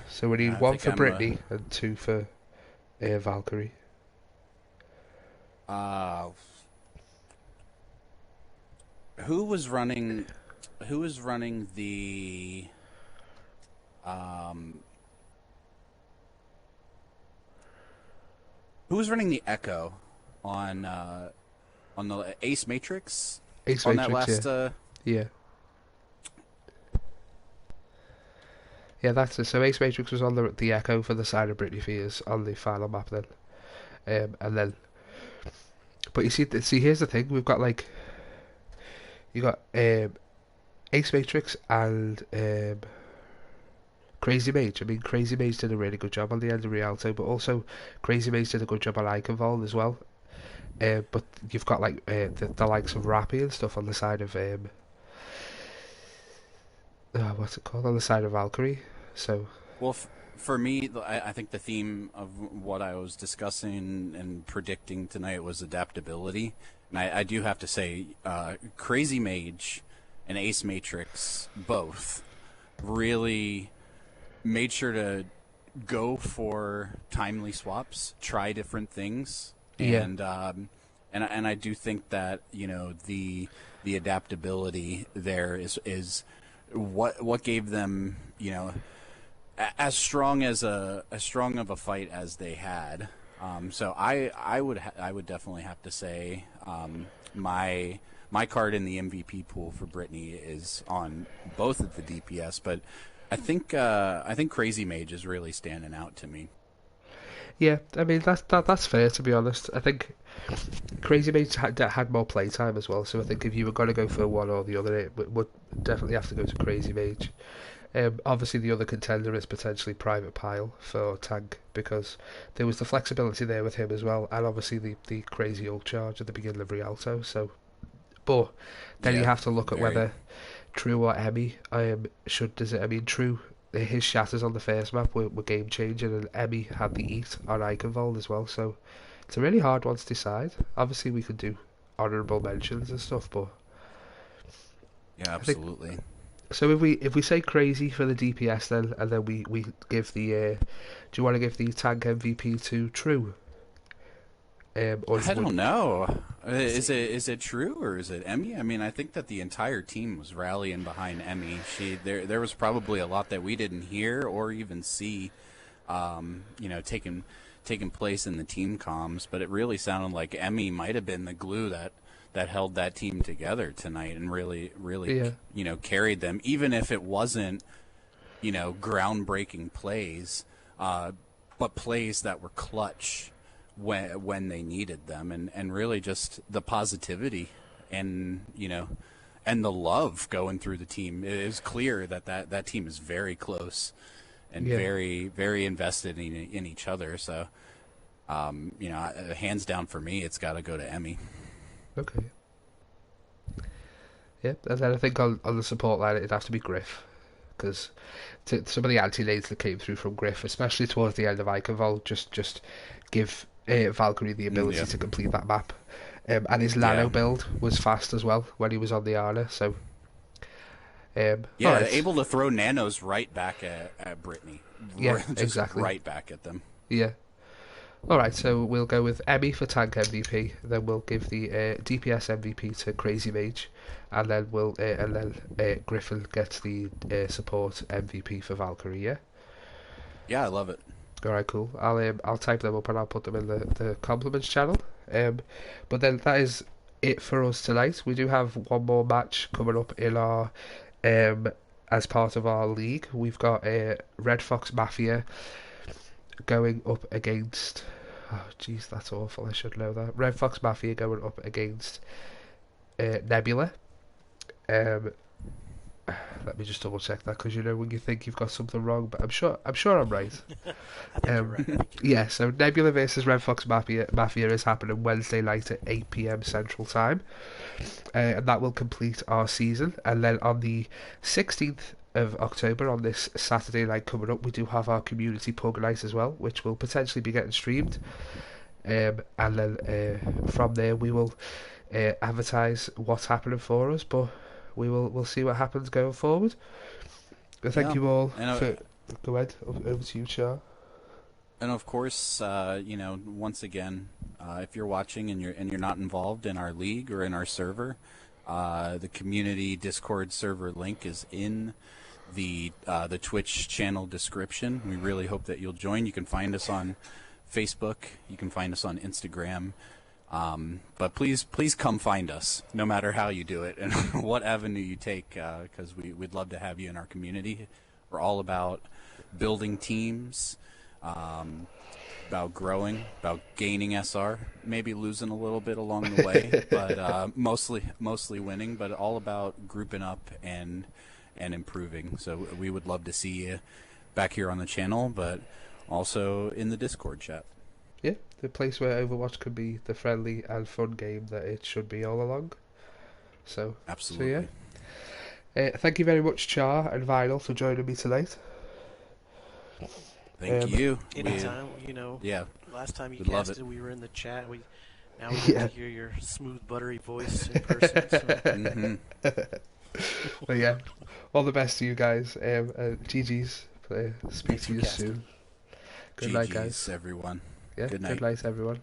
So we need one for Britney and two for Valkyrie. Who was running the who was running the Echo on the Ace Matrix? Ace on Matrix, that last yeah. Yeah, that's it. So Ace Matrix was on the Echo for the side of Britney Spears on the final map then. And then... But you see, here's the thing. We've got, like... You got Ace Matrix and Crazy Mage. I mean, Crazy Mage did a really good job on the end of Rialto, but also Crazy Mage did a good job on Iconvolve as well. But you've got, like, the likes of Rappy and stuff on the side of... what's it called? On the side of Valkyrie. So, well, for me, I think the theme of what I was discussing and predicting tonight was adaptability. And I do have to say, Crazy Mage and Ace Matrix both really made sure to go for timely swaps, try different things, and I do think that the adaptability there is what gave them as strong of a fight as they had. So I would definitely have to say my card in the MVP pool for Britney is on both of the DPS, but I think Crazy Mage is really standing out to me. yeah, I mean that's fair, to be honest. I think Crazy Mage had more playtime as well, so I think if you were going to go for one or the other, it would definitely have to go to Crazy Mage. Obviously, the other contender is potentially Private Pile for tank, because there was the flexibility there with him as well, and obviously the crazy ult charge at the beginning of Rialto. So, but then you have to look at whether True or Emmy should does it. I mean, True, his shatters on the first map were game changing, and Emmy had the eat on Iconvolt as well. So it's a really hard one to decide. Obviously, we could do honourable mentions and stuff, but yeah, absolutely. So if we say Crazy for the DPS then, and then we give the do you want to give the tank MVP to True? Or I don't know. Is it True or is it Emmy? I mean, I think that the entire team was rallying behind Emmy. There was probably a lot that we didn't hear or even see, taking place in the team comms. But it really sounded like Emmy might have been the glue that held that team together tonight and really carried them, even if it wasn't groundbreaking plays. but plays that were clutch when they needed them, and really just the positivity and and the love going through the team. It is clear that team is very close and very, very invested in each other. So, hands down for me, it's got to go to Emmy. Okay. Yeah, and then I think on the support line it'd have to be Griff, because some of the anti-lanes that came through from Griff, especially towards the end of Iconvol, just give Valkyrie the ability to complete that map. And his Lano build was fast as well when he was on the Ana, so... right. Able to throw nanos right back at Britney. Yeah, just exactly. Right back at them. Yeah. Alright, so we'll go with Emmy for tank MVP, then we'll give the DPS MVP to Crazy Mage, and then Griffin gets the support MVP for Valkyrie, yeah? Yeah, I love it. Alright, cool. I'll type them up and I'll put them in the compliments channel. But then that is it for us tonight. We do have one more match coming up in our as part of our league. We've got Red Fox Mafia going up against... Oh, jeez, that's awful. I should know that. Red Fox Mafia going up against Nebula. Let me just double check that, because when you think you've got something wrong, but I'm sure I'm right. I think you're right. Yeah, so Nebula versus Red Fox Mafia is happening Wednesday night at 8 PM Central Time, and that will complete our season. And then on the 16th of October, on this Saturday night coming up, we do have our community pub night as well, which will potentially be getting streamed. And then from there we will advertise what's happening for us, but we'll see what happens going forward. Thank you all for... Go ahead, over to you, Char. And of course, once again, if you're watching and you're not involved in our league or in our server, the community Discord server link is in the Twitch channel description. We really hope that you'll join. You can find us on Facebook. You can find us on Instagram. But please come find us, no matter how you do it and what avenue you take, because we'd love to have you in our community. We're all about building teams, about growing, about gaining SR, maybe losing a little bit along the way, but mostly winning, but all about grouping up and improving. So we would love to see you back here on the channel, but also in the Discord chat. Yeah, the place where Overwatch can be the friendly and fun game that it should be all along. So, absolutely. So yeah. Thank you very much, Char and Vinyl, for joining me tonight. Thank you. Anytime, Yeah. Last time you casted, we were in the chat. Now we get to hear your smooth, buttery voice in person. So. Well, yeah. All the best to you guys. GG's. Speak to you soon. Good night, guys. everyone. Yeah, good night everyone.